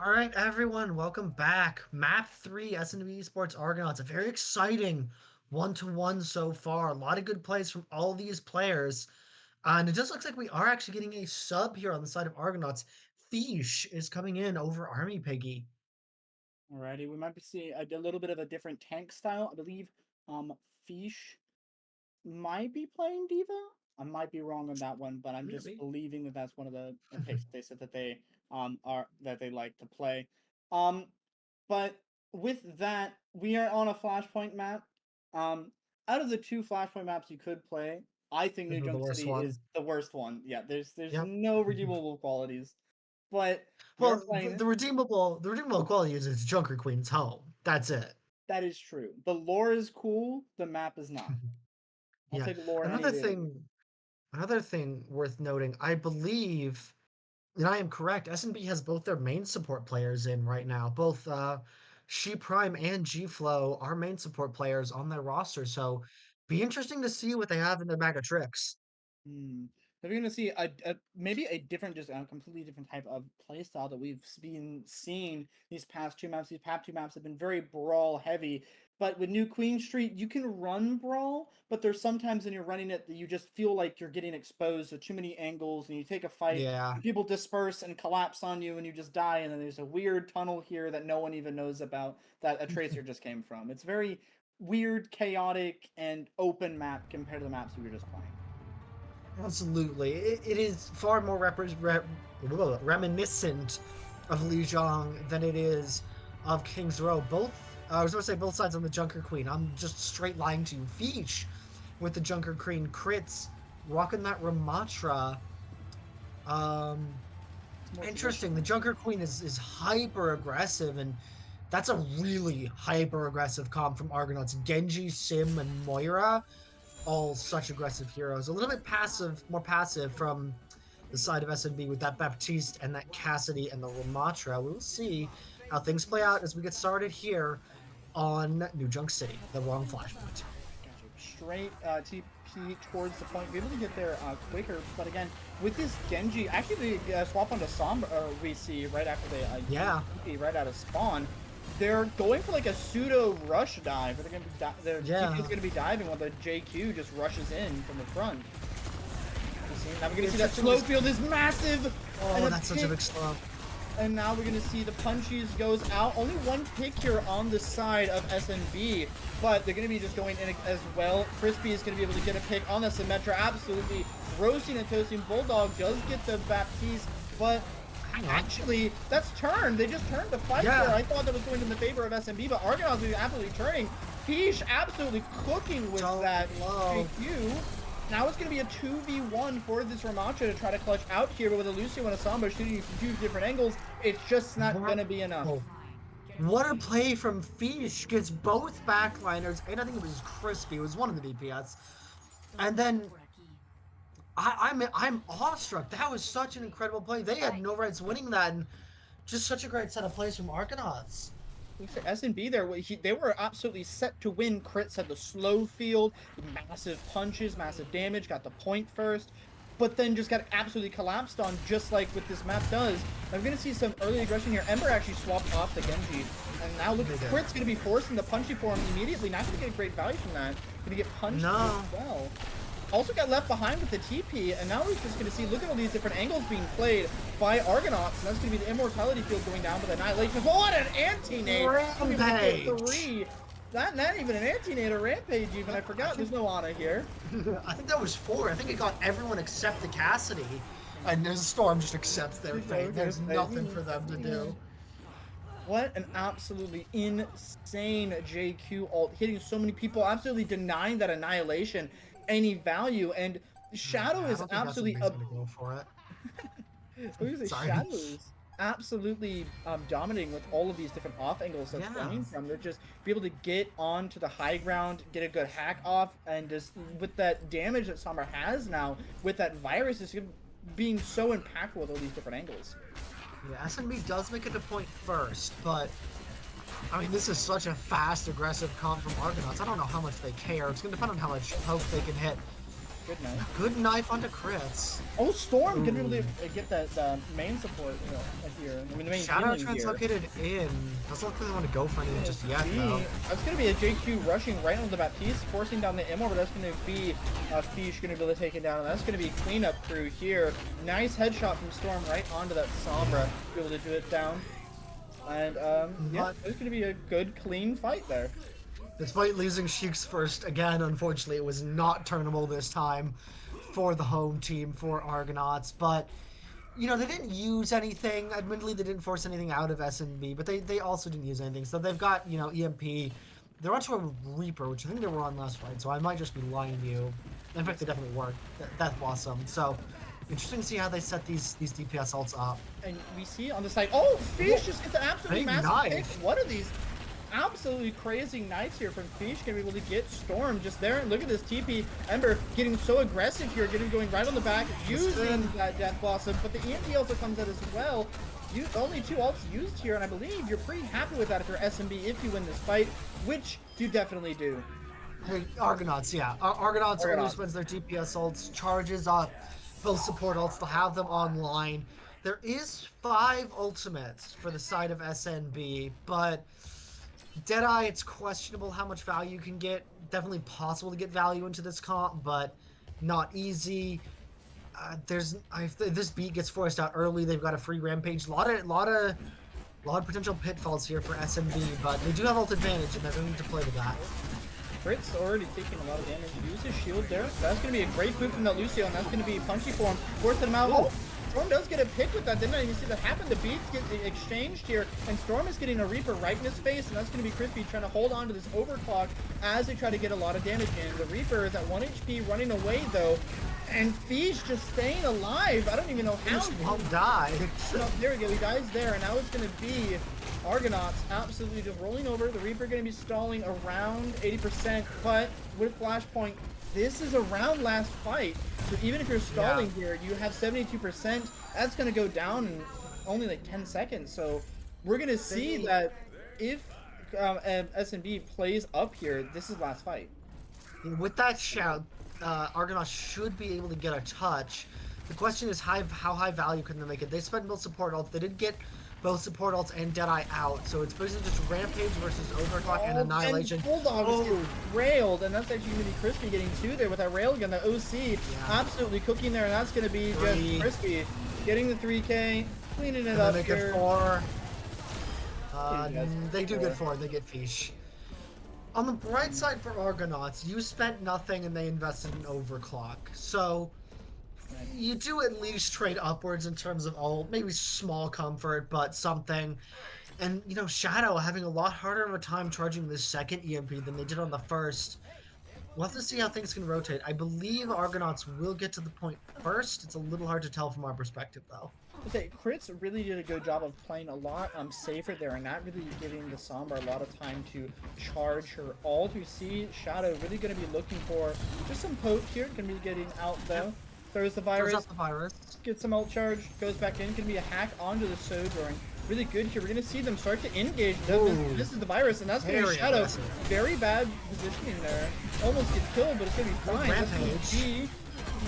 All right, everyone, welcome back. Map 3, SNB Esports Argonauts. A very exciting one-to-one so far. A lot of good plays from all these players. And it just looks like we are actually getting a sub here on the side of Argonauts. Fish is coming in over Army Piggy. Alrighty, we might be seeing a little bit of a different tank style. I believe Fish might be playing Diva. I might be wrong on that one, but I'm just Maybe. believing that that's one of the picks they said that they are that they like to play. Um, but with that, we are on a Flashpoint map. Out of the two Flashpoint maps you could play, I think New The Junk worst City is one. the worst one. Yeah, there's Yep. no redeemable qualities, but we are Well, playing it. the redeemable quality is it's Junker Queen's home. That's it. That is true. The lore is cool. The map is not. I'll Yeah. take lore any Another day of the week. thing, another thing worth noting, I believe, and I am correct, SNB has both their main support players in right now. Both She Prime and G Flow are main support players on their roster. So be interesting to see what they have in their bag of tricks. Hmm. So we're gonna see a maybe a different, just a completely different type of playstyle that we've been seeing these past two maps. These past two maps have been very brawl heavy, but with New Queen Street, you can run brawl, but there's sometimes when you're running it that you just feel like you're getting exposed to too many angles, and you take a fight, Yeah. and people disperse and collapse on you, and you just die, and then there's a weird tunnel here that no one even knows about that a tracer just came from. It's very weird, chaotic, and open map compared to the maps we were just playing. Absolutely. It is far more reminiscent of Lijiang than it is of King's Row. Both, I was going to say both sides on the Junker Queen. I'm just straight lying to you. Feech with the Junker Queen crits, rocking that Ramatra. Um, Interesting. The Junker Queen is hyper aggressive, and that's a really hyper aggressive comp from Argonauts. Genji, Sim, and Moira, all such aggressive heroes. A little bit passive, more passive from the side of SNB with that Baptiste and that Cassidy and the Ramatra. We'll see how things play out as we get started here on New Junk City, the wrong flashpoint. Gotcha. Straight TP towards the point. Be able to get there quicker. But again, with this Genji, actually the swap onto Sombra we see right after they Yeah. TP right out of spawn. They're going for like a pseudo rush dive. They're gonna be their TP is gonna be diving while the JQ just rushes in from the front. Now we're gonna see that slow field is massive. Oh, that's such a big slow. And now we're gonna see the punchies goes out. Only one pick here on the side of SNB, but they're gonna be just going in as well. Crispy is gonna be able to get a pick on the Symmetra, absolutely roasting and toasting. Bulldog does get the Baptiste, but actually that's turned. They just turned the fight there. I thought that was going in the favor of SNB, but Argonauts is absolutely turning. Peach absolutely cooking with that JQ. Now it's going to be a 2v1 for this Ramatra to try to clutch out here, but with a Lucio and a Samba shooting from two different angles, it's just not going to be enough. What a play from Fish, gets both backliners, and I think it was Crispy, it was one of the DPS. And then I'm awestruck. That was such an incredible play. They had no rights winning that, and just such a great set of plays from Argonauts. SNB there, they were absolutely set to win. Crits had the slow field, massive punches, massive damage, got the point first, but then just got absolutely collapsed on, just like what this map does. I'm going to see some early aggression here. Ember actually swapped off the Genji, and now look, Crit's going to be forcing the punchy form immediately. Not going to get great value from that. Going to get punched as well. Also got left behind with the TP, and now we're just going to see, look at all these different angles being played by Argonauts, and that's going to be the Immortality field going down with Annihilation. What an anti-nade! Rampage! Not even an anti-nade, a Rampage even. I forgot there's no Ana here. I think that was 4. I think it got everyone except the Cassidy. And the Storm just accepts their fate. There's nothing for them to do. What an absolutely insane JQ ult, hitting so many people, absolutely denying that Annihilation any value, and Shadow is absolutely go for it. Shadow is absolutely dominating with all of these different off angles that's coming from. They're just be able to get onto the high ground, get a good hack off, and just with that damage that Sombra has now, with that virus, is being so impactful with all these different angles. Yeah, SNB does make it to point first, but I mean, this is such a fast, aggressive comp from Argonauts. I don't know how much they care. It's going to depend on how much poke they can hit. Good knife. Good knife onto crits. Oh, Storm gonna be able to get that main support here. I mean, the main Shadow healing here. translocated in. Doesn't look like they want to go for anything just yet, though. That's going to be a JQ rushing right on the Baptiste, forcing down the Immor, but that's going to be Fish going to be able to take it down. And that's going to be cleanup crew here. Nice headshot from Storm right onto that Sombra, to be able to do it down. And yeah, it's going to be a good, clean fight there. Despite losing Sheik's first, again, unfortunately, it was not turnable this time for the home team, for Argonauts. But, you know, they didn't use anything. Admittedly, they didn't force anything out of SNB, but they also didn't use anything. So they've got, you know, EMP. They're onto a Reaper, which I think they were on last fight, so I might just be lying to you. In fact, they definitely were. Death Blossom. So, interesting to see how they set these DPS ults up. And we see on the side, oh, Fish just gets an absolutely massive pick. What are these absolutely crazy knights here from Fish? Gonna be able to get Storm just there. And look at this TP. Ember getting so aggressive here, going right on the back, using that Death Blossom. But the EMP also comes out as well. Only 2 ults used here, and I believe you're pretty happy with that if you're SNB if you win this fight, which you definitely do. Hey, Argonauts, yeah. Argonauts only spends their DPS ults, charges up both support ults to have them online. There is 5 ultimates for the side of SNB, but Deadeye, it's questionable how much value you can get. Definitely possible to get value into this comp, but not easy. If this beat gets forced out early, they've got a free rampage. A lot of potential pitfalls here for SNB, but they do have ult advantage, and they're going to need to play with that. Fritz already taking a lot of damage. Use his shield there. That's going to be a great boot from that Lucio, and that's going to be punchy for him. Forcing him out. Oh, Storm does get a pick with that. Didn't I even see that happen? The beats get exchanged here, and Storm is getting a Reaper right in his face, and that's going to be Crispy trying to hold on to this overclock as they try to get a lot of damage in. The Reaper is at 1 HP running away, though. And Fish just staying alive. I don't even know how. He won't die. No, there we go. He dies there, and now it's going to be Argonauts absolutely just rolling over. The Reaper going to be stalling around 80%, but with Flashpoint, this is a round last fight. So even if you're stalling here, you have 72%. That's going to go down in only like 10 seconds. So we're going to see that if SNB plays up here, this is last fight. With that shout, Argonauts should be able to get a touch. The question is how high value can they make it? They spent both support ults. They did get both support ults and Deadeye out, so it's basically just Rampage versus Overclock and Annihilation. And Bulldog is railed, and that's actually going to be Crispy getting 2 there with that railgun. The OC absolutely cooking there, and that's going to be just Crispy getting the 3K, cleaning it up they here. Get 4. They do get 4. They get Fish. On the bright side for Argonauts, you spent nothing and they invested in Overclock. So you do at least trade upwards in terms of maybe small comfort, but something. And, you know, Shadow having a lot harder of a time charging the second EMP than they did on the first. We'll have to see how things can rotate. I believe Argonauts will get to the point first. It's a little hard to tell from our perspective, though. Okay, Crits really did a good job of playing a lot safer there and not really giving the Sombra a lot of time to charge her ult. You see Shadow really going to be looking for just some poke here. Going to be getting out, though. Throws the virus. Throws out the virus. Gets some ult charge. Goes back in. Going to be a hack onto the Sojourn. Really good here. We're going to see them start to engage. This is the virus, and that's going to be Shadow. Very bad positioning there. Almost gets killed, but it's going to be fine. That's going to be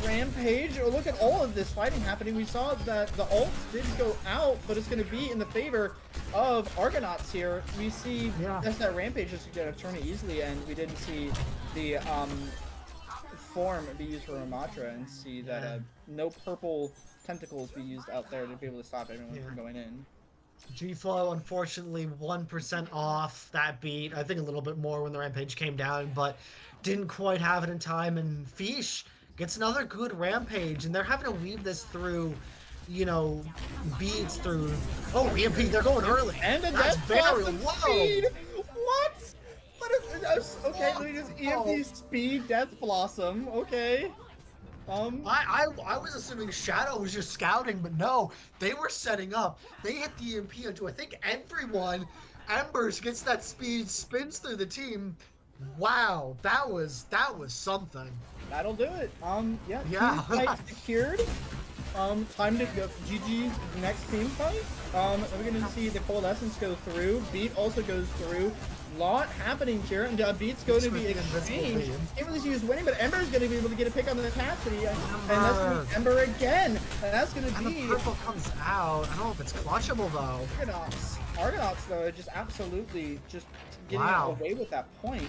Rampage. Oh, look at all of this fighting happening. We saw that the ults did go out, but it's going to be in the favor of Argonauts here. We see that's that Rampage just going to turn it easily, and we didn't see the form be used for Ramatra, and see that no purple tentacles be used out there to be able to stop everyone from going in. G-Flow, unfortunately, 1% off that beat. I think a little bit more when the Rampage came down, but didn't quite have it in time. And Fish gets another good Rampage, and they're having to weave this through, you know, beats through. Oh, EMP, they're going early. And that's very low. Speed. What? What is okay? Let me just EMP speed Death Blossom. Okay. I was assuming Shadow was just scouting, but no, they were setting up. They hit the EMP onto I think everyone. Embers gets that speed, spins through the team. Wow, that was something. That'll do it. Yeah. Fight secured. Time to go. GG's next team fight. We're gonna see the Coalescence go through. Beat also goes through. Lot happening here, and Beat's going to be exchanged. Can't really see who's winning, but Ember's going to be able to get a pick on the Cassidy, and that's going to be Ember again, and that's going to be. And the purple comes out. I don't know if it's clutchable though. Argonauts though, just absolutely just getting away with that point.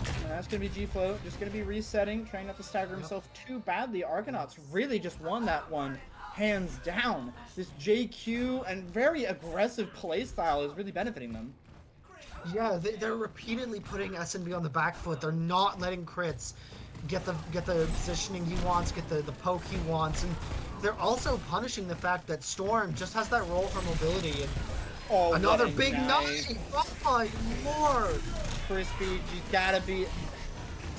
And that's going to be G-Flow, just going to be resetting, trying not to stagger himself too badly. Argonauts really just won that one, hands down. This JQ and very aggressive playstyle is really benefiting them. Yeah, they're repeatedly putting SNB on the back foot. They're not letting Crits get the positioning he wants, get the poke he wants, and they're also punishing the fact that Storm just has that roll for mobility. And another big knife! Oh my lord! Crispy, you gotta be.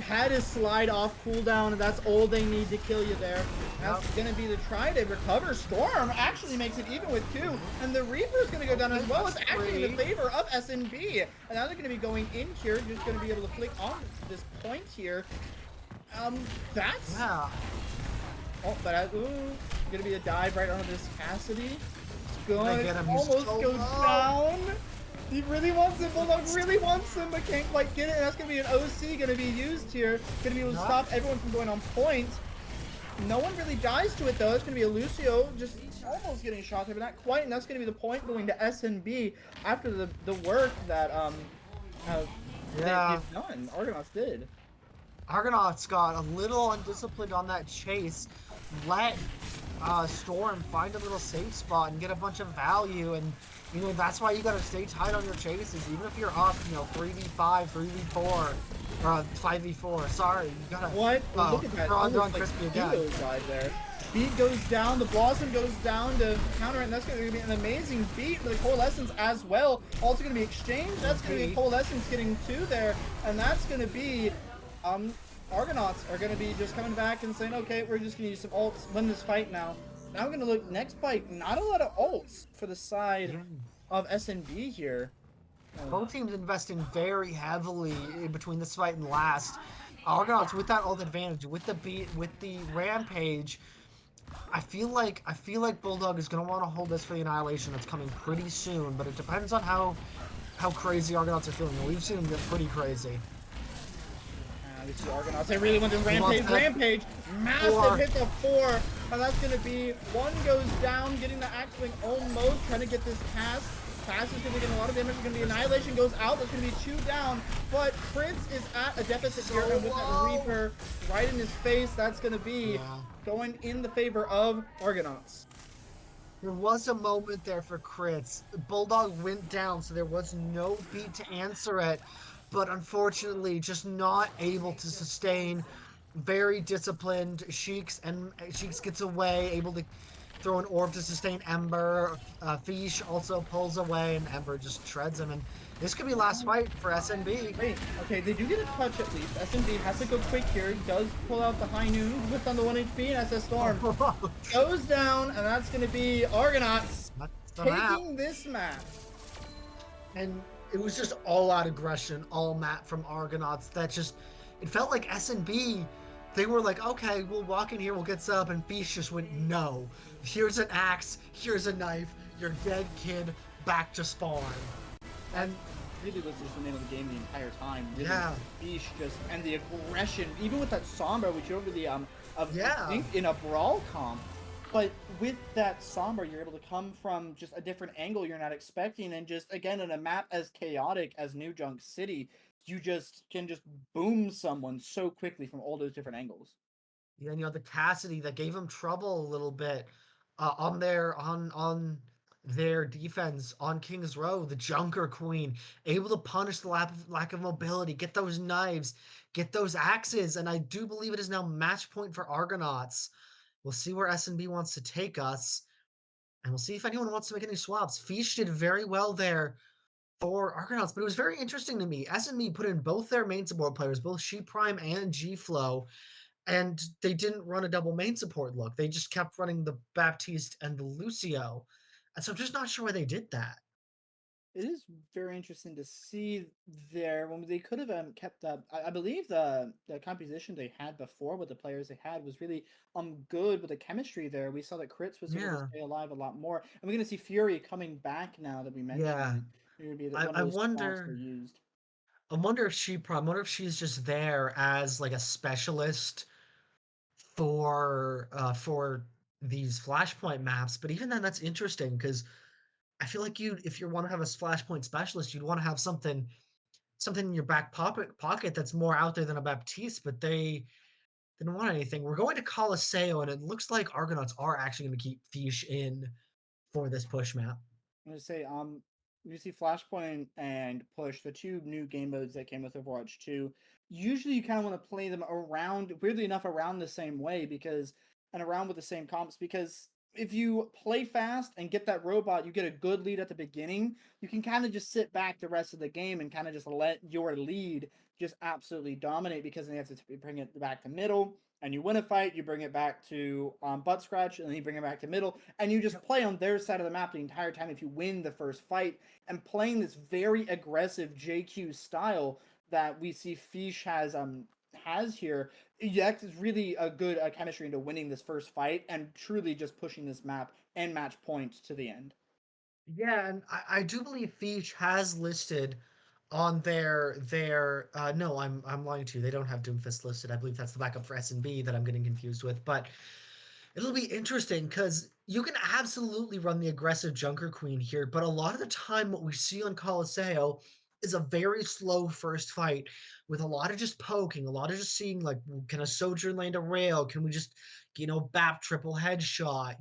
Had his slide off cooldown, and that's all they need to kill you there. That's gonna be the try to recover. Storm actually makes it even with 2, and the Reaper's gonna go down as well. It's actually in the favor of SNB, and now they're gonna be going in here, just gonna be able to flick on this point here. That's oh, but gonna be a dive right onto this Cassidy. It's going to almost go down. He really wants him. Bulldog really wants him, but can't quite get it. And that's going to be an OC going to be used here. Going to be able to stop everyone from going on point. No one really dies to it, though. It's going to be a Lucio just almost getting shot there, but not quite. And that's going to be the point going to SNB after the work that they've done. Argonauts did. Argonauts got a little undisciplined on that chase. Let Storm find a little safe spot and get a bunch of value, and you know that's why you gotta stay tight on your chases, even if you're up, you know, 3v5, 3v4, or 5v4. Sorry, you gotta. What? Look at that! On Crispy again. There. Beat goes down. The Blossom goes down to counter it, and that's going to be an amazing beat for the Coalescence as well. Also going to be exchanged. That's going to be Coalescence getting 2 there, and that's going to be Argonauts are going to be just coming back and saying, okay, we're just going to use some ults, win this fight now. Now we're going to look, next fight, not a lot of ults for the side of SNB here. Both teams investing very heavily in between this fight and last. Argonauts with that ult advantage, with the beat, with the rampage. I feel like Bulldog is going to want to hold this for the Annihilation that's coming pretty soon, but it depends on how crazy Argonauts are feeling. We've seen them get pretty crazy. We see Argonauts. They really want this rampage. Massive hit to 4. And that's going to be 1 goes down, getting the axe wing almost, trying to get this pass. Pass is going to get a lot of damage. It's going to be Annihilation goes out. That's going to be 2 down. But Prince is at a deficit here. And with that Reaper right in his face, that's going to be going in the favor of Argonauts. There was a moment there for Crits. Bulldog went down, so there was no beat to answer it. But unfortunately, just not able to sustain. Very disciplined. Sheeks gets away, able to throw an orb to sustain Ember. Fish also pulls away, and Ember just shreds him. And this could be last fight for SNB. Wait, okay, they do get a touch at least. SNB has to go quick here. He does pull out the high noon, whipped on the 1 HP, and SS Storm goes down, and that's going to be Argonauts taking this map. And it was just all-out aggression, all map from Argonauts. That just, it felt like SNB, they were like, okay, we'll walk in here, we'll get set up, and Feast just went, no. Here's an axe, here's a knife, you're dead, kid, back to spawn. And really was just the name of the game the entire time. Feast just, and the aggression, even with that Sombra, which you don't really, think in a Brawl comp, but with that Somber, you're able to come from just a different angle you're not expecting, and just, again, in a map as chaotic as New Junk City, you just can just boom someone so quickly from all those different angles. Yeah, and you know, the Cassidy that gave him trouble a little bit on their defense on King's Row, the Junker Queen, able to punish the lack of mobility, get those knives, get those axes, and I do believe it is now match point for Argonauts. We'll see where SNB wants to take us, and we'll see if anyone wants to make any swaps. Fish did very well there for Argonauts, but it was very interesting to me. SNB put in both their main support players, both She Prime and G-Flow, and they didn't run a double main support look. They just kept running the Baptiste and the Lucio. And so I'm just not sure why they did that. It is very interesting to see there when they could have kept up. I believe the composition they had before with the players they had was really good with the chemistry there. We saw that Crits was able to Yeah, stay alive a lot more, and we're going to see Fury coming back now that we yeah. mentioned. It would be I, one of I those spots they wonder. used. I wonder if she's just there as like a specialist for these flashpoint maps. But even then, that's interesting because I feel like if you want to have a flashpoint specialist, you'd want to have something in your back pocket that's more out there than a Baptiste. But they didn't want anything. We're going to Colosseo, and it looks like Argonauts are actually going to keep Fish in for this push map. I'm gonna say, you see Flashpoint and Push, the two new game modes that came with Overwatch 2. Usually, you kind of want to play them around, weirdly enough, around the same way and around with the same comps, because if you play fast and get that robot, you get a good lead at the beginning. You can kind of just sit back the rest of the game and kind of just let your lead just absolutely dominate, because then you have to bring it back to middle, and you win a fight, you bring it back to butt scratch, and then you bring it back to middle, and you just play on their side of the map the entire time if you win the first fight. And playing this very aggressive JQ style that we see Fish has here, that is really a good chemistry into winning this first fight and truly just pushing this map and match point to the end. Yeah, and I do believe Fish has listed on their no, I'm lying to you. They don't have Doomfist listed. I believe that's the backup for SNB that I'm getting confused with. But it'll be interesting because you can absolutely run the aggressive Junker Queen here, but a lot of the time what we see on Colosseo is a very slow first fight with a lot of just poking, a lot of just seeing like, can a Sojourn land a rail? Can we just, BAP triple headshot?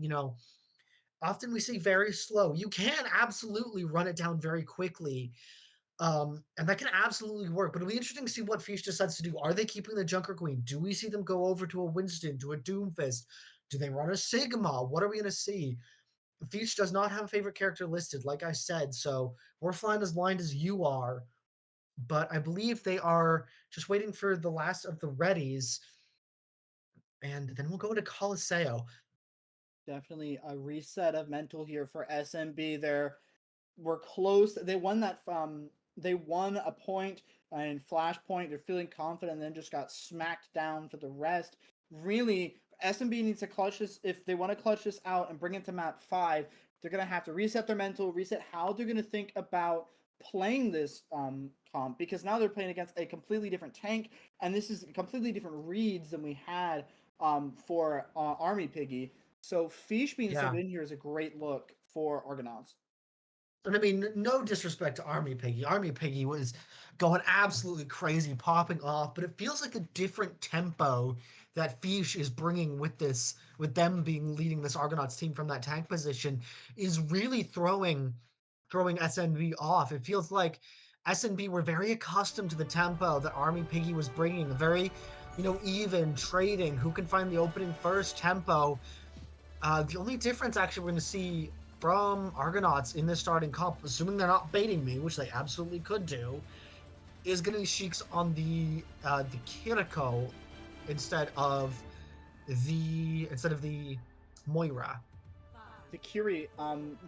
Often we see very slow. You can absolutely run it down very quickly, and that can absolutely work. But it'll be interesting to see what Fish decides to do. Are they keeping the Junker Queen? Do we see them go over to a Winston, to a Doomfist? Do they run a Sigma? What are we going to see? Fish does not have a favorite character listed, like I said, so we're flying as blind as you are. But I believe they are just waiting for the last of the readies, and then we'll go to Colosseo. Definitely a reset of mental here for SMB. We're close. They won that from they won a point in Flashpoint. They're feeling confident, and then just got smacked down for the rest. Really, SMB needs to clutch this if they want to clutch this out and bring it to map 5. They're gonna have to reset their mental, reset how they're gonna think about playing this comp, because now they're playing against a completely different tank, and this is completely different reads than we had for Army Piggy. So Fish being Yeah. subbed in here is a great look for Argonauts. And I mean, no disrespect to Army Piggy. Army Piggy was going absolutely crazy, popping off, but it feels like a different tempo that Fish is bringing with this, with them being leading this Argonauts team from that tank position, is really throwing SNB off. It feels like SNB were very accustomed to the tempo that Army Piggy was bringing, a very, even trading, who can find the opening first tempo. The only difference actually we're going to see from Argonauts in this starting comp, assuming they're not baiting me, which they absolutely could do, is going to be Sheiks on the Kiriko instead of the Moira. The Kiri,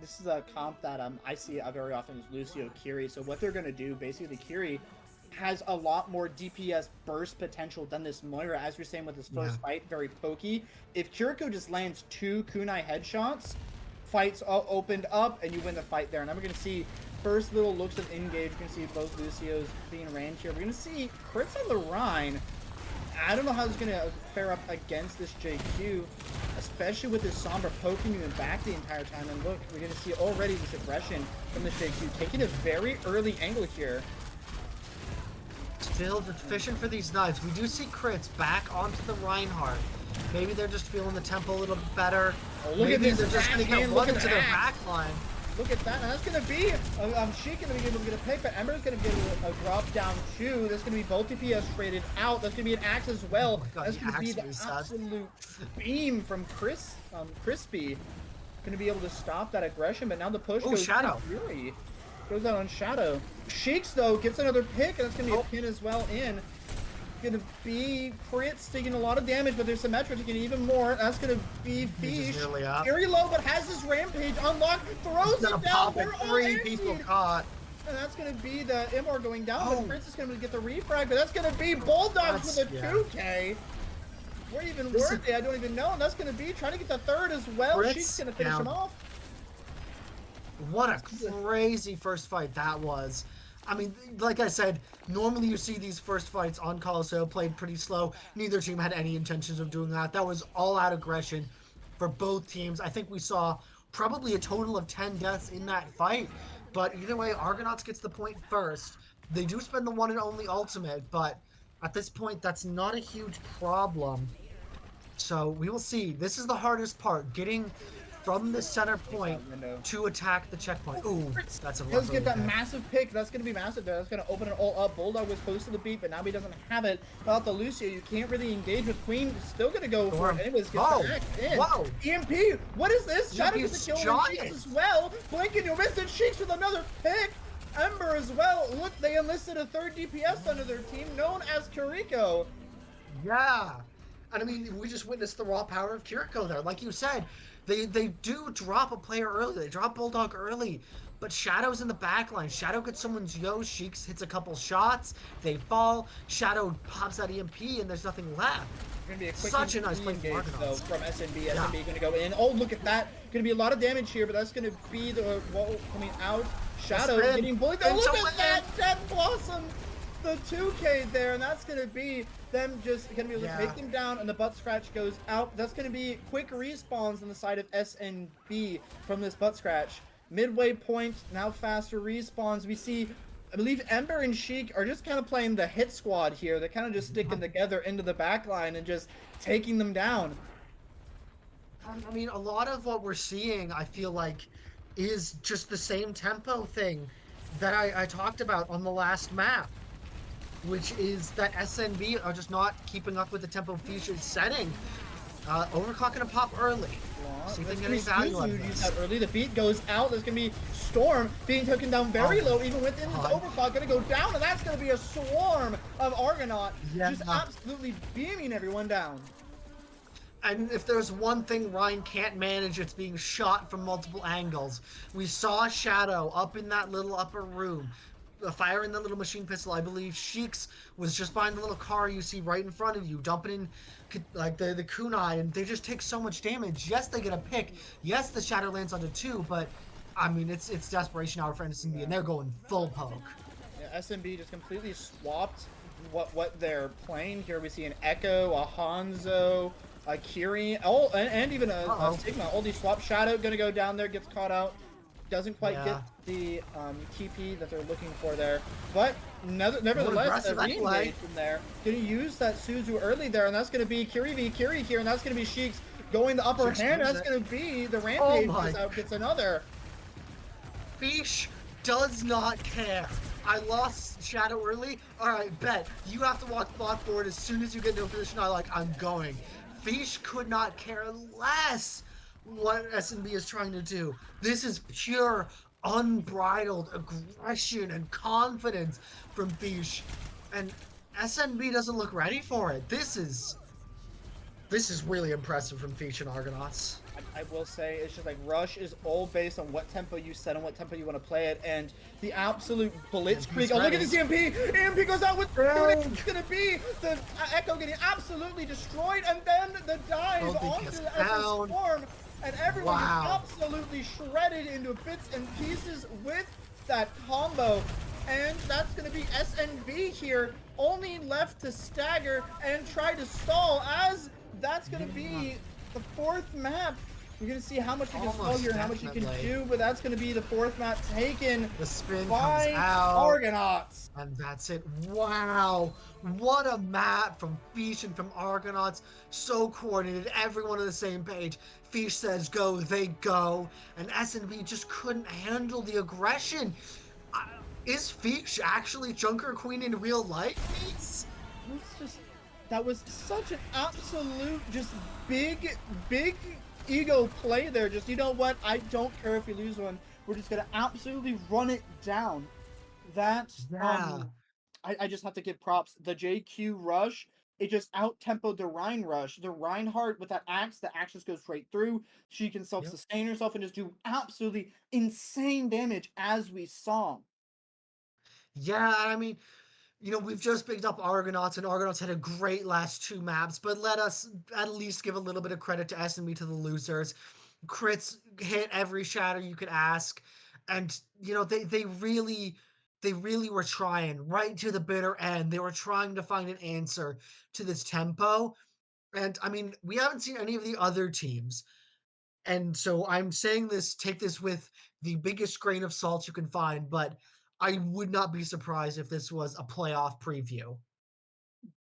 this is a comp that I see very often is Lucio Kiri. So what they're gonna do, basically, the Kiri has a lot more DPS burst potential than this Moira, as you're saying with this first fight, very pokey. If Kiriko just lands 2 kunai headshots, fights opened up, and you win the fight there. And then we're gonna see first little looks of engage. We're gonna see both Lucios being ranged here. We're gonna see crits on the Rhine. I don't know how it's going to fare up against this JQ, especially with this Sombra poking you in back the entire time. And look, we're going to see already this aggression from this JQ, taking a very early angle here. Still deficient for these knives. We do see crits back onto the Reinhardt. Maybe they're just feeling the tempo a little bit better. Oh, look Maybe at this. they're just going to get one into their back line. Look at that. Now that's going to be, Sheik going to be able to get a pick, but Ember's going to get a drop down too. That's going to be both DPS traded out. That's going to be an axe as well. Oh God, that's going to be the absolute beam from Crispy. Going to be able to stop that aggression, but now the push goes Shadow. Fury. Goes out on Shadow. Sheiks, though, gets another pick, and that's going to be a pin as well in. Going to be crits taking a lot of damage, but there's Symmetra taking even more. That's going to be Fish. Very low, but has this rampage unlocked. Throws it down. Three people caught. And that's going to be the MR going down, Oh. but Prince is going to get the refrag, but that's going to be Bulldogs with a Yeah. 2K. Or even This worthy, I don't even know. And that's going to be trying to get the third as well. Fritz She's going to finish him down. off. What a crazy first fight that was. I mean, like I said, normally you see these first fights on Colosseo played pretty slow. Neither team had any intentions of doing that. That was all out aggression for both teams. I think we saw probably a total of 10 deaths in that fight. But either way, Argonauts gets the point first. They do spend the one and only ultimate, but at this point, that's not a huge problem. So we will see. This is the hardest part, getting from the center point to attack the checkpoint. Ooh, that's a He'll rough get that overhead. massive pick. That's going to be massive there. That's going to open it all up. Bulldog was close to the beat, but now he doesn't have it. Without the Lucio, you can't really engage with Queen. Still going to go for it. Anyways, gets the act in. Whoa. EMP, what is this? Shadow gets a kill on giant. Cheeks as well. Blinking, you'll miss it. Cheeks with another pick. Ember as well. Look, they enlisted a third DPS under their team, known as Kiriko. Yeah. And I mean, we just witnessed the raw power of Kiriko there. Like you said, they do drop a player early. They drop Bulldog early. But Shadow's in the back line. Shadow gets someone's Yo. Sheeks hits a couple shots. They fall. Shadow pops that EMP, and there's nothing left. Gonna be a quick Such a nice play engage, though, from SNB. Yeah. SNB gonna go in. Oh, look at that. Gonna be a lot of damage here, but that's gonna be the wall coming out. Shadow getting bullied. Oh, look at that! Death Blossom! The 2K there, and that's gonna be them just gonna be able to take them down, and the butt scratch goes out. That's gonna be quick respawns on the side of SNB from this butt scratch. Midway point, now faster respawns. We see, I believe Ember and Sheik are just kind of playing the hit squad here. They're kind of just sticking together into the back line and just taking them down. I mean, a lot of what we're seeing, I feel like, is just the same tempo thing that I talked about on the last map, which is that SNB are just not keeping up with the tempo feature setting. Overclock gonna pop early. See if they get any value out of this. Early. The beat goes out. There's gonna be Storm being taken down very low, even within his overclock. Gonna go down, and that's gonna be a swarm of Argonaut, just absolutely beaming everyone down. And if there's one thing Ryan can't manage, it's being shot from multiple angles. We saw Shadow up in that little upper room, firing the little machine pistol. I believe Sheeks was just behind the little car you see right in front of you, dumping in like the kunai, and they just take so much damage. Yes, they get a pick. Yes, the Shadow lands onto 2, but I mean, it's desperation hour for SNB, and they're going full poke. Yeah, SNB just completely swapped what they're playing here. We see an Echo, a Hanzo, a Kiri, and even a Sigma. All these swap. Shadow gonna go down there, gets caught out. Doesn't quite get the TP that they're looking for there, but nevertheless, a re-engage from there. Gonna use that Suzu early there, and that's gonna be Kiri v Kiri here, and that's gonna be Sheik's going the upper hand. That's gonna be the Rampage gets another. Fish does not care. I lost Shadow early. All right, bet you have to walk bot forward as soon as you get into a position. I'm going. Fish could not care less what SNB is trying to do. This is pure, unbridled aggression and confidence from Fish, and SNB doesn't look ready for it. This is really impressive from Fish and Argonauts. I will say it's just like Rush is all based on what tempo you set and what tempo you want to play it, and the absolute blitzkrieg. Oh, look at this EMP! EMP goes out with it's gonna be the Echo getting absolutely destroyed, and then the dive onto the Storm, and everyone is absolutely shredded into bits and pieces with that combo. And that's going to be SNB here, only left to stagger and try to stall, as that's going to be the fourth map. You're going to see how much you can stall here and how much you can do, but that's going to be the fourth map taken the spin by comes out. Argonauts. And that's it. Wow. What a map from Fish and from Argonauts. So coordinated. Everyone on the same page. Fish says go, they go. And SNB just couldn't handle the aggression. Is Fish actually Junker Queen in real life? That was such an absolute just big ego play there. Just, you know what? I don't care if we lose one. We're just going to absolutely run it down. That's, I just have to give props. The JQ rush, it just out-tempoed the Rhine rush. The Reinhardt with that axe, the axe just goes straight through. She can self-sustain herself and just do absolutely insane damage, as we saw. Yeah, I mean, we've just picked up Argonauts, and Argonauts had a great last two maps, but let us at least give a little bit of credit to SNB, to the losers. Crits hit every shatter you could ask, and they really were trying right to the bitter end. They were trying to find an answer to this tempo, and I mean, we haven't seen any of the other teams. And so I'm saying this, take this with the biggest grain of salt you can find, but I would not be surprised if this was a playoff preview.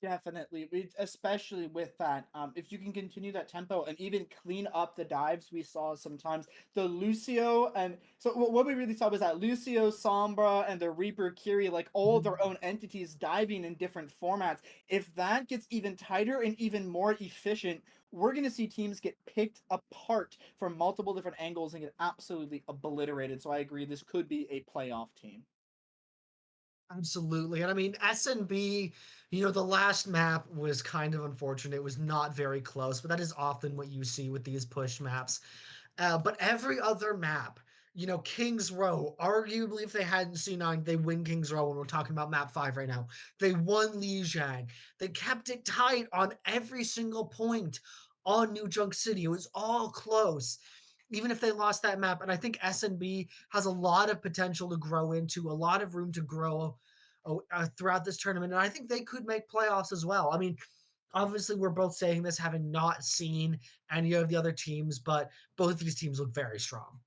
Definitely, especially with that. If you can continue that tempo and even clean up the dives we saw sometimes, the Lucio and so what we really saw was that Lucio, Sombra, and the Reaper Kiri, like all their own entities diving in different formats. If that gets even tighter and even more efficient, we're going to see teams get picked apart from multiple different angles and get absolutely obliterated. So I agree, this could be a playoff team. Absolutely. And I mean, SNB, the last map was kind of unfortunate. It was not very close, but that is often what you see with these push maps. But every other map, Kings Row, arguably, if they hadn't C9, they win Kings Row when we're talking about map 5 right now. They won Lijiang. They kept it tight on every single point on New Junk City. It was all close, even if they lost that map. And I think SNB has a lot of potential to grow into, a lot of room to grow throughout this tournament. And I think they could make playoffs as well. I mean, obviously, we're both saying this having not seen any of the other teams, but both these teams look very strong.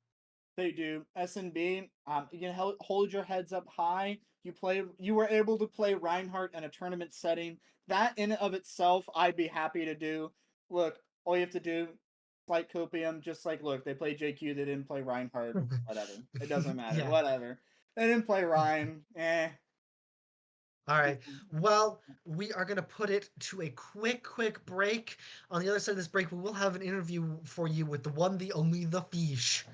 They do. SNB, you can hold your heads up high. You were able to play Reinhardt in a tournament setting. That in and of itself, I'd be happy to do. Look, all you have to do, like copium, just like look, they played JQ, they didn't play Reinhardt. Whatever. It doesn't matter. Yeah. Whatever. They didn't play Ryan. All right. Well, we are going to put it to a quick break. On the other side of this break, we will have an interview for you with the one, the only, the Fish.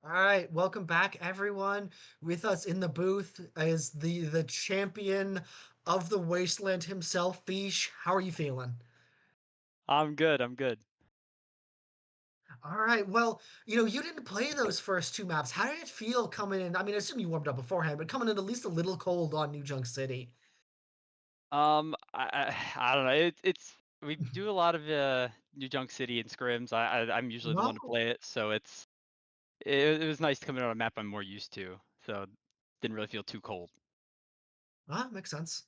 All right, welcome back, everyone. With us in the booth is the champion of the wasteland himself, Fish. How are you feeling? I'm good. I'm good. All right. Well, you didn't play those first two maps. How did it feel coming in? I mean, I assume you warmed up beforehand, but coming in at least a little cold on New Junk City. I don't know. It's we do a lot of New Junk City and scrims. I'm usually the one to No, play it, so it was nice to come in on a map I'm more used to. So didn't really feel too cold. makes sense.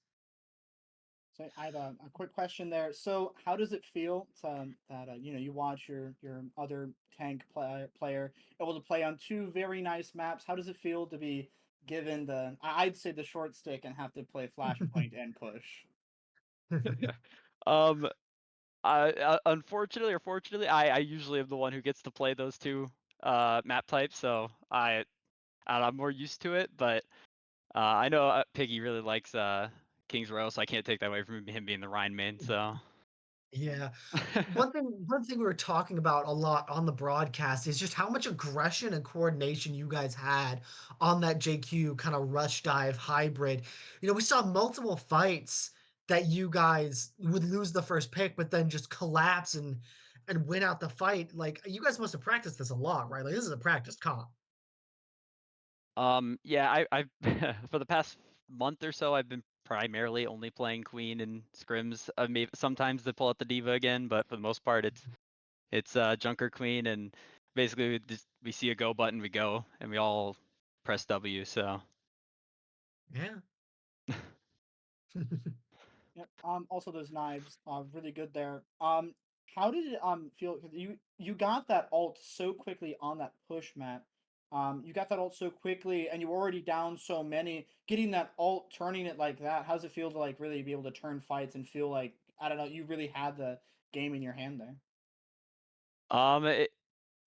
So I have a quick question there. So how does it feel to, that you watch your other player able to play on two very nice maps? How does it feel to be given I'd say the short stick and have to play Flashpoint and push? Um, unfortunately or fortunately, I usually am the one who gets to play those two map types, so I'm more used to it. But I know Piggy really likes Kings Row, so I can't take that away from him being the Rhine main. So Yeah. One thing we were talking about a lot on the broadcast is just how much aggression and coordination you guys had on that JQ kind of rush dive hybrid. We saw multiple fights that you guys would lose the first pick, but then just collapse and win out the fight. Like you guys must have practiced this a lot, right? Like this is a practiced comp. yeah, I've for the past month or so, I've been primarily only playing Queen and scrims. Maybe sometimes they pull out the Diva again, but for the most part, it's Junker Queen, and basically we see a go button, we go, and we all press W. So Yeah. Yep. Also those knives, really good there. How did it feel? 'Cause you got that ult so quickly on that push map. You got that ult so quickly, and you were already down so many. Getting that ult, turning it like that. How does it feel to like really be able to turn fights and feel like I don't know, you really had the game in your hand there? it,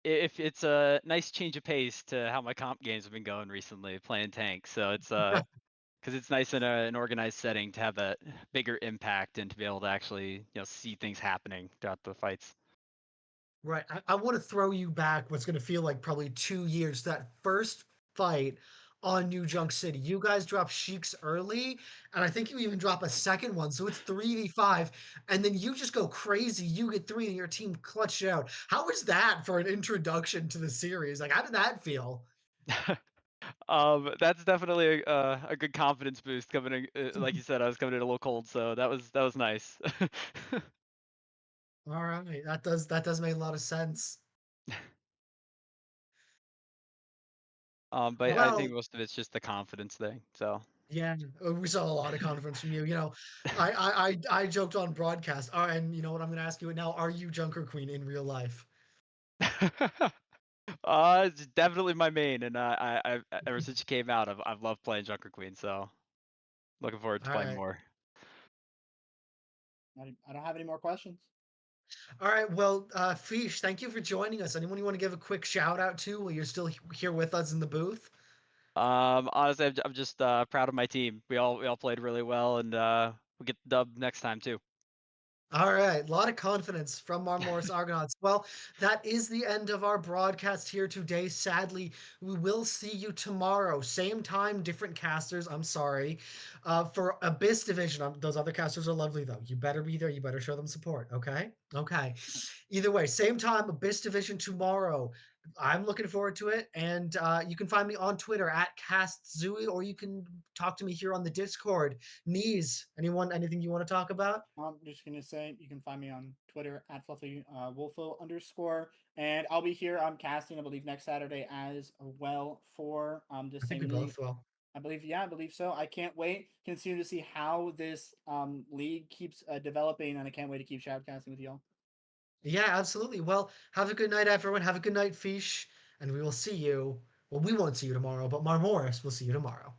if it's a nice change of pace to how my comp games have been going recently, playing tank. So it's because it's nice in an organized setting to have that bigger impact and to be able to actually see things happening throughout the fights. Right. I want to throw you back what's going to feel like probably 2 years. That first fight on New Junk City. You guys drop Sheiks early, and I think you even drop a second one. So it's 3v5. And then you just go crazy. You get three, and your team clutched it out. How was that for an introduction to the series? Like, how did that feel? That's definitely a good confidence boost coming in. Like you said, I was coming in a little cold, so that was nice. All right. That does make a lot of sense. But I think Well, most of it's just the confidence thing. So. yeah, we saw a lot of confidence from you. I joked on broadcast, and you know what? I'm going to ask you now. Are you Junker Queen in real life? It's definitely my main, and ever since she came out, I've loved playing Junker Queen. So looking forward to All playing right. more. I don't have any more questions. All right. Well, Fish, thank you for joining us. Anyone you want to give a quick shout out to while you're still here with us in the booth? Honestly, I'm just proud of my team. We all played really well, and we get the dub next time too. All right, a lot of confidence from our Morris Argonauts. Well, that is the end of our broadcast here today. Sadly, we will see you tomorrow, same time, different casters. I'm sorry, for Abyss Division. Those other casters are lovely, though. You better be there. You better show them support. Okay. Okay. Either way, same time, Abyss Division tomorrow. I'm looking forward to it, and you can find me on Twitter at CastZooey, or you can talk to me here on the Discord. Knees, anything you want to talk about? I'm just gonna say you can find me on Twitter at fluffy wolfo underscore, and I'll be here. I'm casting, I believe, next Saturday as well for the I think we same league. both will. I believe, yeah, I believe so. I can't wait. Continue to see how this league keeps developing, and I can't wait to keep shoutcasting with y'all. Yeah, absolutely. Well, have a good night, everyone. Have a good night, Fish, and we will see you. Well, we won't see you tomorrow, but Marmoris will see you tomorrow.